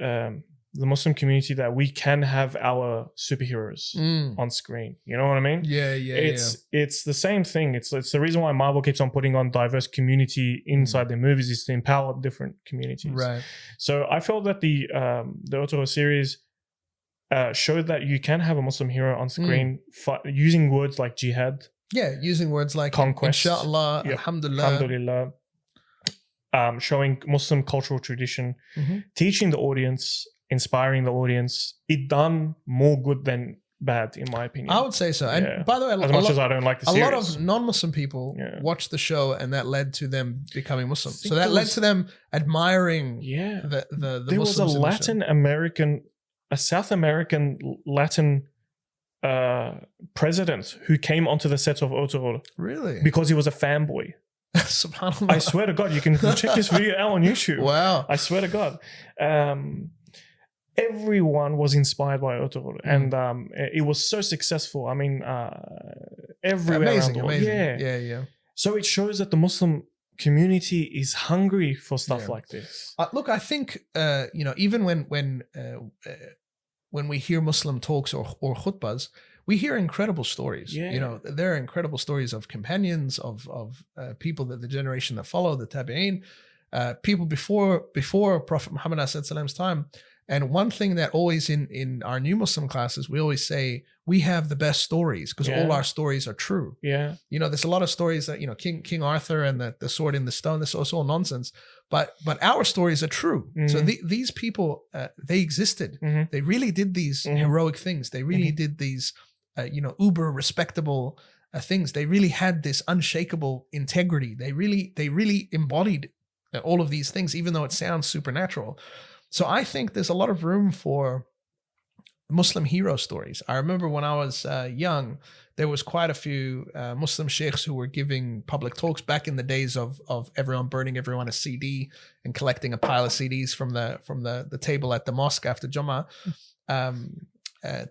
the Muslim community that we can have our superheroes on screen. You know what I mean? It's the same thing. It's the reason why Marvel keeps on putting on diverse community inside their movies is to empower different communities. Right. So I felt that the Otorul series showed that you can have a Muslim hero on screen using words like jihad. Yeah, using words like conquest, inshallah, alhamdulillah. Showing Muslim cultural tradition, teaching the audience, inspiring the audience. It done more good than bad, in my opinion. I would say so. And by the way, as much as I don't like the series, a lot of non-Muslim people watched the show, and that led to them becoming Muslim. So that led to them admiring the there Muslims. Was a South American Latin president who came onto the set of Otorul. Really? Because he was a fanboy. SubhanAllah. I swear to God, you can check this video out on YouTube. Wow. I swear to God. Everyone was inspired by Otorul, and it was so successful. I mean, everywhere around the world. Yeah. So it shows that the Muslim community is hungry for stuff like this. Look, I think even when we hear Muslim talks or khutbas, we hear incredible stories. There are incredible stories of companions, of people that the generation that follow, the tabi'een, people before Prophet Muhammad sallallahu time. And one thing that always in our new Muslim classes, we always say we have the best stories because all our stories are true. Yeah. There's a lot of stories that, King Arthur and the sword in the stone, this is all nonsense. But our stories are true. So these people, they existed. They really did these heroic things. They really did these, uber respectable things. They really had this unshakable integrity. They really embodied all of these things, even though it sounds supernatural. So I think there's a lot of room for Muslim hero stories. I remember when I was young, there was quite a few Muslim sheikhs who were giving public talks back in the days of everyone burning everyone a CD and collecting a pile of CDs from the table at the mosque after Jummah.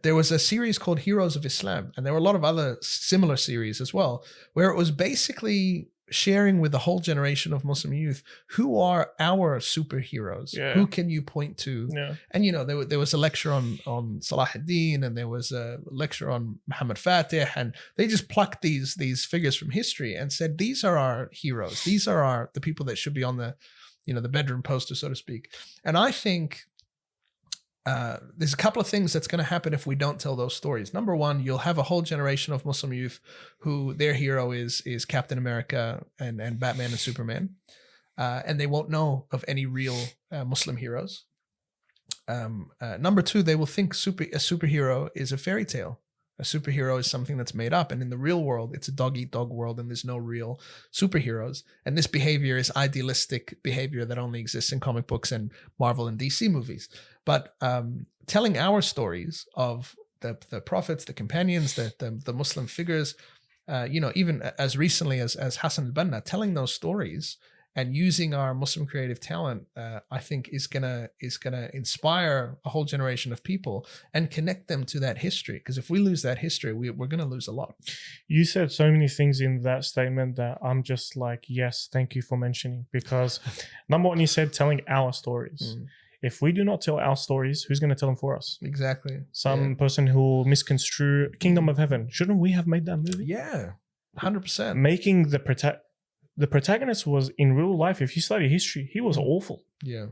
There was a series called Heroes of Islam, and there were a lot of other similar series as well, where it was basically sharing with the whole generation of Muslim youth, who are our superheroes? Who can you point to? And there was a lecture on Salah ad-Din, and there was a lecture on Muhammad Fatih, and they just plucked these figures from history and said, these are our heroes. These are the people that should be on the bedroom poster, so to speak. And I think there's a couple of things that's going to happen if we don't tell those stories. Number one, you'll have a whole generation of Muslim youth who their hero is Captain America and Batman and Superman, and they won't know of any real Muslim heroes. Number two, they will think a superhero is a fairy tale. A superhero is something that's made up, and in the real world, it's a dog-eat-dog world, and there's no real superheroes. And this behavior is idealistic behavior that only exists in comic books and Marvel and DC movies. But telling our stories of the prophets, the companions, the Muslim figures, even as recently as Hassan al-Banna, telling those stories and using our Muslim creative talent, I think is gonna inspire a whole generation of people and connect them to that history. Because if we lose that history, we're gonna lose a lot. You said so many things in that statement that I'm just like, yes, thank you for mentioning. Because number one, you said telling our stories. If we do not tell our stories, who's going to tell them for us? Exactly. Some person who will misconstrue Kingdom of Heaven. Shouldn't we have made that movie? Yeah, 100%. Making the protagonist was in real life. If you study history, he was awful. Yeah.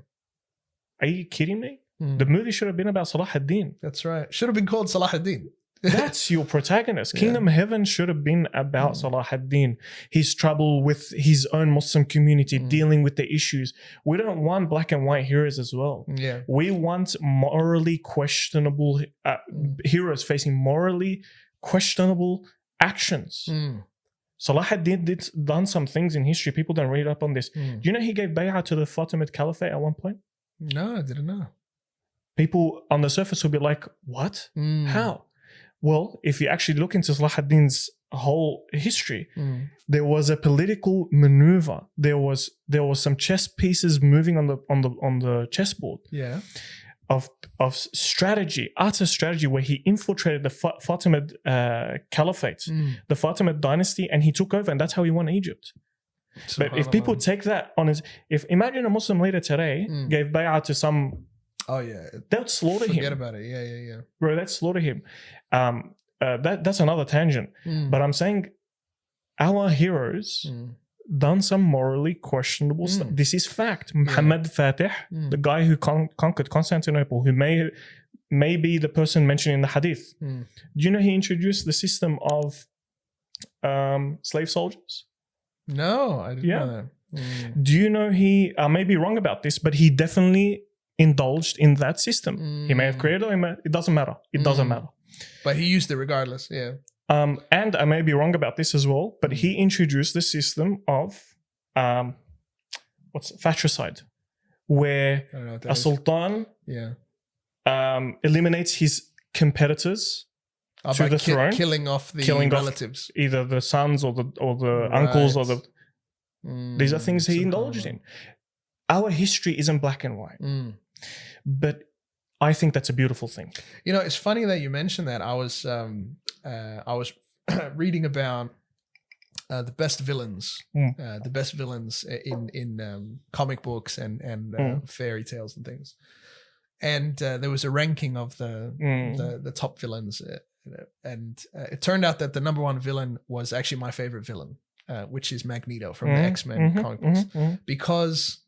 Are you kidding me? The movie should have been about Salah ad-Din. That's right. Should have been called Salah ad-Din. That's your protagonist. Kingdom of Heaven should have been about Salah ad-Din, his trouble with his own Muslim community, dealing with the issues. We don't want black and white heroes as well. Yeah. We want morally questionable heroes facing morally questionable actions. Salah ad-Din done some things in history. People don't read up on this. Do you know he gave bay'ah to the Fatimid Caliphate at one point? No, I didn't know. People on the surface will be like, what? How? Well, if you actually look into Salah ad-Din's whole history, there was a political maneuver. There was some chess pieces moving on the chessboard. Yeah. Of strategy, utter strategy, where he infiltrated the Fatimid Caliphate, the Fatimid dynasty, and he took over, and that's how he won Egypt. But if people take that on as, imagine a Muslim leader today gave bay'ah to some, they'd slaughter him. Forget about it. Yeah. Bro, they'd slaughter him. That's another tangent. But I'm saying our heroes done some morally questionable stuff. This is fact. Muhammad Fatih, the guy who conquered Constantinople, who may be the person mentioned in the hadith. Do you know he introduced the system of slave soldiers? No, I didn't know that. Do you know I may be wrong about this, but he definitely indulged in that system. He may have created it. It doesn't matter. It doesn't matter. But he used it regardless. Yeah. And I may be wrong about this as well, but he introduced the system of fratricide, where a sultan eliminates his competitors to the throne, killing off the relatives, either the sons or the uncles or the. These are things he indulged in. Our history isn't black and white, but I think that's a beautiful thing. You know, it's funny that you mentioned that. I was reading about the best villains, in comic books and fairy tales and things. And there was a ranking of the top villains, and it turned out that the number one villain was actually my favorite villain, which is Magneto from the X-Men comic books, because.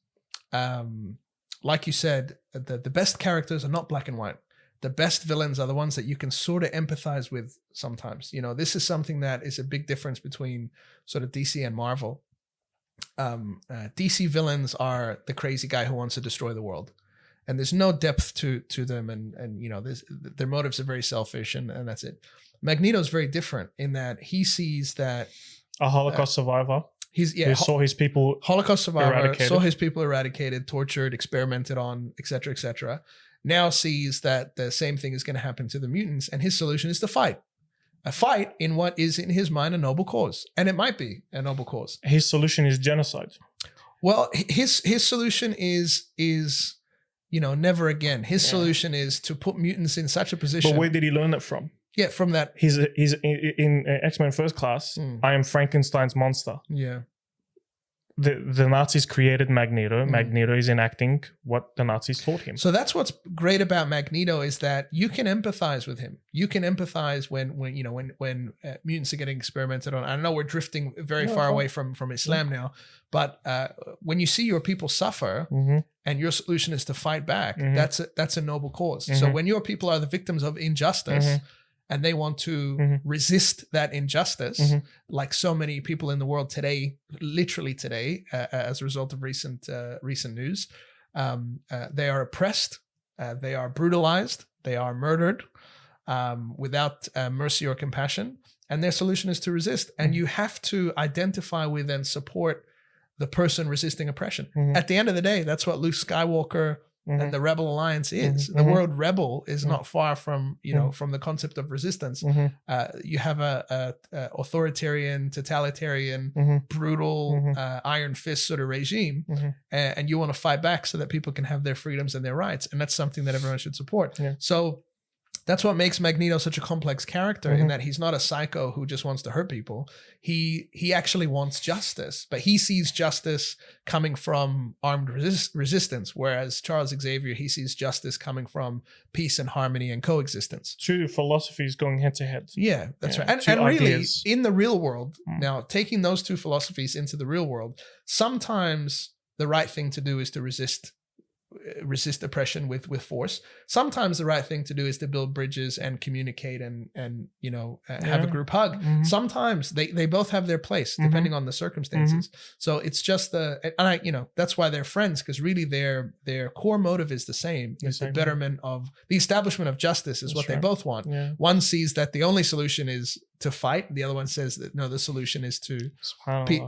Like you said, the best characters are not black and white. The best villains are the ones that you can sort of empathize with sometimes. You know, this is something that is a big difference between sort of DC and Marvel. DC villains are the crazy guy who wants to destroy the world. And there's no depth to them. And you know, their motives are very selfish and that's it. Magneto's very different in that he sees that... A Holocaust survivor. Who saw his people Holocaust survivor, saw his people eradicated, tortured, experimented on, etc., etc. Now sees that the same thing is going to happen to the mutants, and his solution is to fight. A fight in what is in his mind a noble cause, and it might be a noble cause. His solution is genocide. Well, his solution is never again. His solution is to put mutants in such a position. But where did he learn that from? Yeah, from that. He's in X-Men First Class. I am Frankenstein's monster. Yeah. the Nazis created Magneto. Magneto is enacting what the Nazis taught him. So that's what's great about Magneto, is that you can empathize with him. You can empathize when mutants are getting experimented on. I know we're drifting very far away from Islam now, but when you see your people suffer and your solution is to fight back, that's a noble cause. So when your people are the victims of injustice, and they want to resist that injustice, like so many people in the world today, literally today, as a result of recent news, they are oppressed, they are brutalized, they are murdered without mercy or compassion, and their solution is to resist. And you have to identify with and support the person resisting oppression. At the end of the day, that's what Luke Skywalker and the Rebel Alliance is. The word rebel is not far from from the concept of resistance. You have a authoritarian, totalitarian, brutal, iron fist sort of regime, and you want to fight back so that people can have their freedoms and their rights, and that's something that everyone should support. So that's what makes Magneto such a complex character, in that he's not a psycho who just wants to hurt people. He actually wants justice, but he sees justice coming from armed resistance, whereas Charles Xavier, he sees justice coming from peace and harmony and coexistence. Two philosophies going head to head. Yeah, that's right. And really, in the real world, now taking those two philosophies into the real world, sometimes the right thing to do is to resist oppression with force. Sometimes the right thing to do is to build bridges and communicate and have a group hug. Sometimes they both have their place depending on the circumstances. So it's just that's why they're friends, because really their core motive is the same. It's the betterment of the establishment of justice is what they both want. One sees that the only solution is to fight. The other one says that no, the solution is to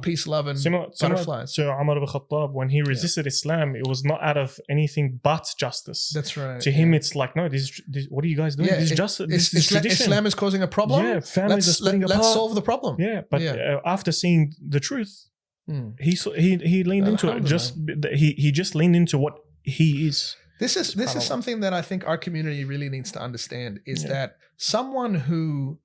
peace, love, and butterflies. So Umar ibn Khattab, when he resisted Islam, it was not out of anything but justice. That's right. To him, it's like, no, this what are you guys doing? This is justice. This is tradition. Islam is causing a problem. Yeah, families are splitting apart. Let's solve the problem. Yeah, but after seeing the truth, he leaned into it. He just leaned into what he is. This is something that I think our community really needs to understand, is that someone who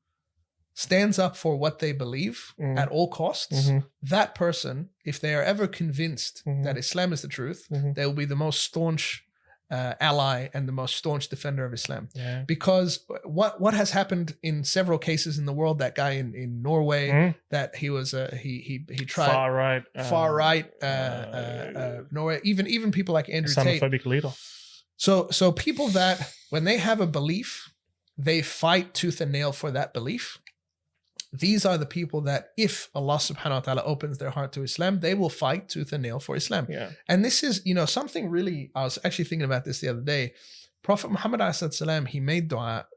stands up for what they believe at all costs, that person, if they are ever convinced that Islam is the truth, they will be the most staunch ally and the most staunch defender of Islam. Because what has happened in several cases in the world, that guy in Norway, that he was he tried far right Norway, even people like Andrew Tate, Islamophobic leader. So people that when they have a belief, they fight tooth and nail for that belief. These are the people that, if Allah subhanahu wa ta'ala opens their heart to Islam, they will fight tooth and nail for Islam. And this is, something really, I was actually thinking about this the other day. Prophet Muhammad ﷺ, he made dua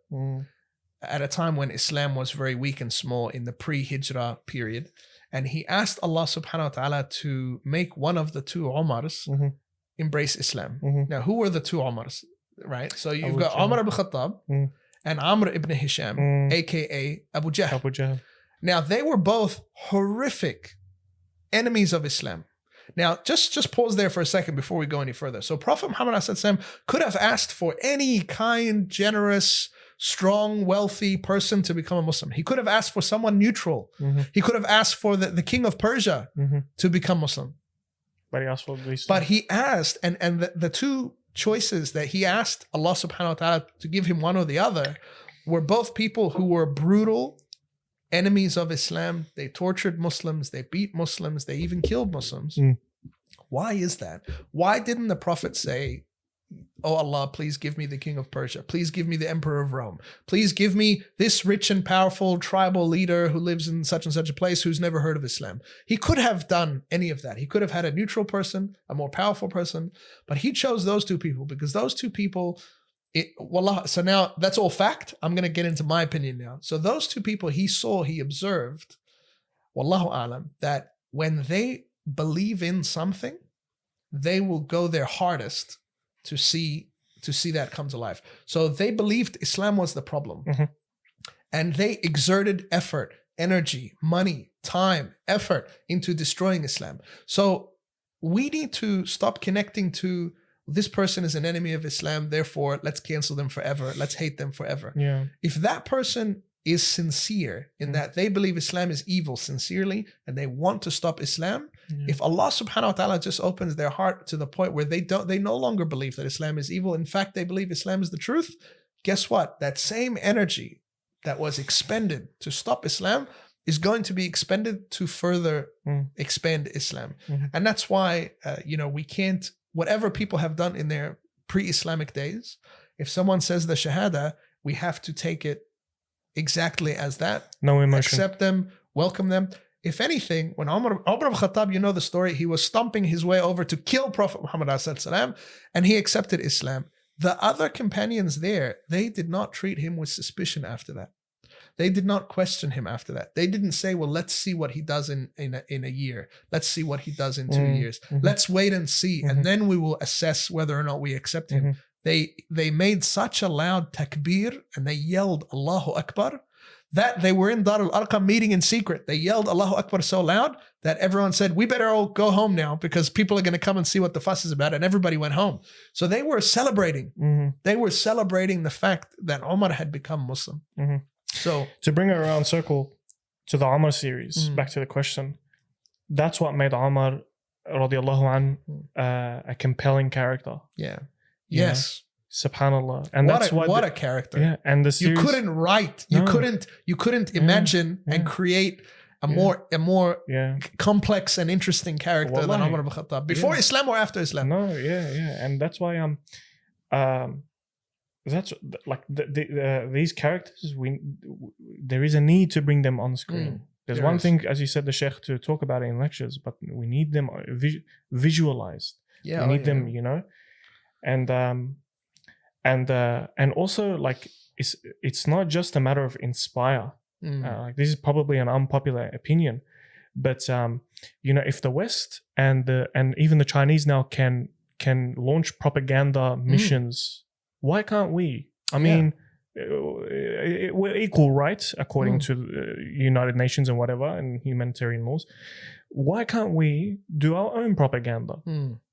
at a time when Islam was very weak and small in the pre-Hijrah period. And he asked Allah subhanahu wa ta'ala to make one of the two Umars embrace Islam. Now, who were the two Umars, right? So you've got Umar ibn Khattab and Amr ibn Hisham, aka Abu Jahl. Now, they were both horrific enemies of Islam. Now, just pause there for a second before we go any further. So Prophet Muhammad ﷺ could have asked for any kind, generous, strong, wealthy person to become a Muslim. He could have asked for someone neutral. He could have asked for the king of Persia to become Muslim. But he asked for these. But he asked, and the two choices that he asked Allah subhanahu wa ta'ala to give him one or the other were both people who were brutal enemies of Islam. They tortured Muslims, they beat Muslims, they even killed Muslims. Why is that? Why didn't the Prophet say, oh Allah, please give me the king of Persia. Please give me the emperor of Rome. Please give me this rich and powerful tribal leader who lives in such and such a place who's never heard of Islam. He could have done any of that. He could have had a neutral person, a more powerful person, but he chose those two people because those two people, wallah. So now that's all fact. I'm going to get into my opinion now. So those two people he observed, wallahu alam, that when they believe in something, they will go their hardest to see that come to life. So they believed Islam was the problem. And they exerted effort, energy, money, time, effort into destroying Islam. So we need to stop connecting to this person is an enemy of Islam, therefore let's cancel them forever. Let's hate them forever. If that person is sincere in that they believe Islam is evil sincerely and they want to stop Islam, If Allah subhanahu wa ta'ala just opens their heart to the point where they no longer believe that Islam is evil, in fact, they believe Islam is the truth, guess what? That same energy that was expended to stop Islam is going to be expended to further expand Islam. And that's why, we can't, whatever people have done in their pre-Islamic days, if someone says the Shahada, we have to take it exactly as that. No emotion. Accept them, welcome them. If anything, when Umar ibn Khattab, you know the story, he was stomping his way over to kill Prophet Muhammad ﷺ, and he accepted Islam. The other companions there, they did not treat him with suspicion after that. They did not question him after that. They didn't say, well, let's see what he does in a year. Let's see what he does in 2 years. Let's wait and see, and then we will assess whether or not we accept him. They made such a loud takbir, and they yelled Allahu Akbar, that they were in Dar al-Arqam meeting in secret. They yelled Allahu Akbar so loud that everyone said, we better all go home now because people are going to come and see what the fuss is about. And everybody went home. So they were celebrating. They were celebrating the fact that Umar had become Muslim. So to bring it around circle to the Umar series, back to the question, that's what made Umar radiallahu an a compelling character. Yeah. You Yes. know? Subhanallah. And what a character. Yeah. And the series, you couldn't write, you couldn't imagine and create a more complex and interesting character than Umar ibn Khattab before Islam or after Islam. No, and that's why that's like these characters, there is a need to bring them on screen. There's one thing, as you said, the Sheikh, to talk about it in lectures, but we need them visualized. We need them, and also, like, it's not just a matter of inspire. Like, this is probably an unpopular opinion, but if the West and even the Chinese now can launch propaganda missions, why can't we? I mean, we're equal rights according to the United Nations and whatever, and humanitarian laws. Why can't we do our own propaganda?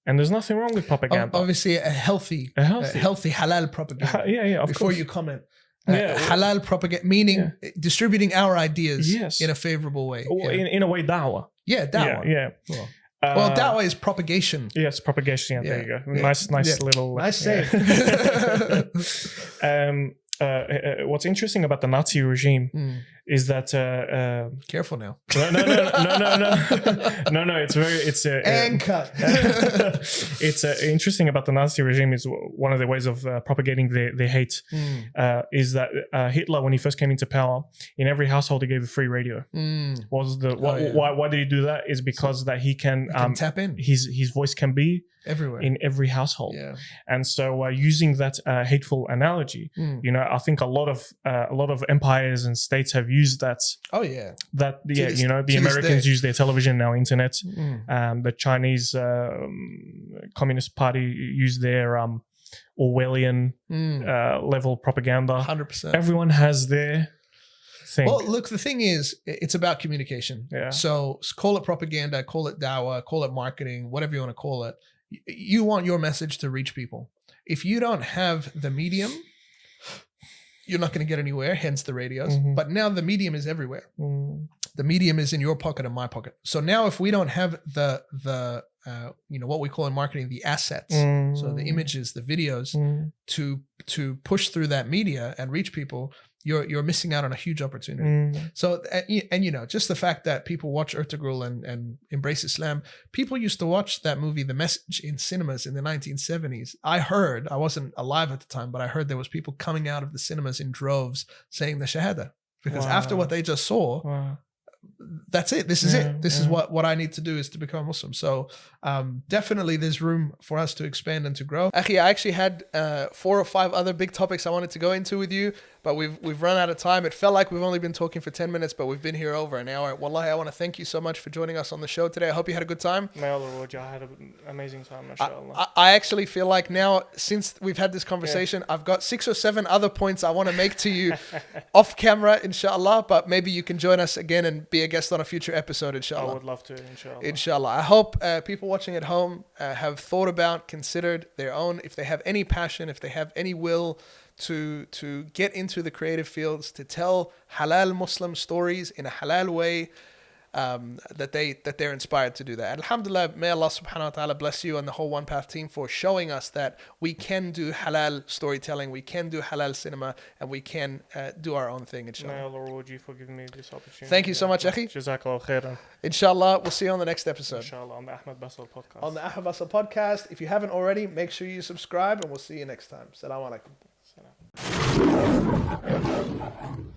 And there's nothing wrong with propaganda. Obviously, a healthy halal propaganda. Of Before course. you comment. Halal propaganda, meaning distributing our ideas in a favorable way. Or in a way, da'wah. Yeah, da'wah. Well, da'wah is propagation. Yes, propagation. There you go. Nice little. Nice say. What's interesting about the Nazi regime is that careful now. No. It's and cut. It's interesting about the Nazi regime is one of the ways of propagating their hate is that Hitler, when he first came into power, in every household he gave a free radio. Why did he do that? Is because that he can tap in. His voice can be everywhere in every household. And so using that hateful analogy, I think a lot of empires and states have used that. The Americans use their television, now internet. The Chinese Communist Party use their Orwellian level propaganda. 100%. Everyone has their thing. Well, look, the thing is, it's about communication. So call it propaganda, call it dawah, call it marketing, whatever you want to call it. You want your message to reach people. If you don't have the medium, you're not going to get anywhere, hence the radios. But now the medium is everywhere. The medium is in your pocket and my pocket. So now if we don't have the what we call in marketing the assets, so the images, the videos, to push through that media and reach people, you're missing out on a huge opportunity. So, and just the fact that people watch Ertugrul and embrace Islam, people used to watch that movie, The Message, in cinemas in the 1970s. I wasn't alive at the time, but I heard there was people coming out of the cinemas in droves saying the Shahada. Because after what they just saw, that's it. This is it. This is what I need to do is to become a Muslim. So definitely there's room for us to expand and to grow. Akhi, I actually had 4 or 5 other big topics I wanted to go into with you, but we've run out of time. It felt like we've only been talking for 10 minutes, but we've been here over an hour. Wallahi, I want to thank you so much for joining us on the show today. I hope you had a good time. May Allah reward you. I had an amazing time, mashallah. I actually feel like now, since we've had this conversation, I've got 6 or 7 other points I want to make to you off camera, inshallah, but maybe you can join us again and be a guest on a future episode, inshallah. I would love to, inshallah. Inshallah. I hope people watching at home have thought about, considered their own, if they have any passion, if they have any will to get into the creative fields, to tell halal Muslim stories in a halal way. that they're inspired to do that. Alhamdulillah, may Allah subhanahu wa ta'ala bless you and the whole OnePath team for showing us that we can do halal storytelling, we can do halal cinema, and we can do our own thing, inshallah. May Allah reward you for giving me this opportunity. Thank you so much, Akhi. Jazakallah khairan. Inshallah, we'll see you on the next episode. Inshallah, on the Ahmed Bassal podcast. On the Ahmed Bassal podcast. If you haven't already, make sure you subscribe, and we'll see you next time. Assalamu alaikum. Salam.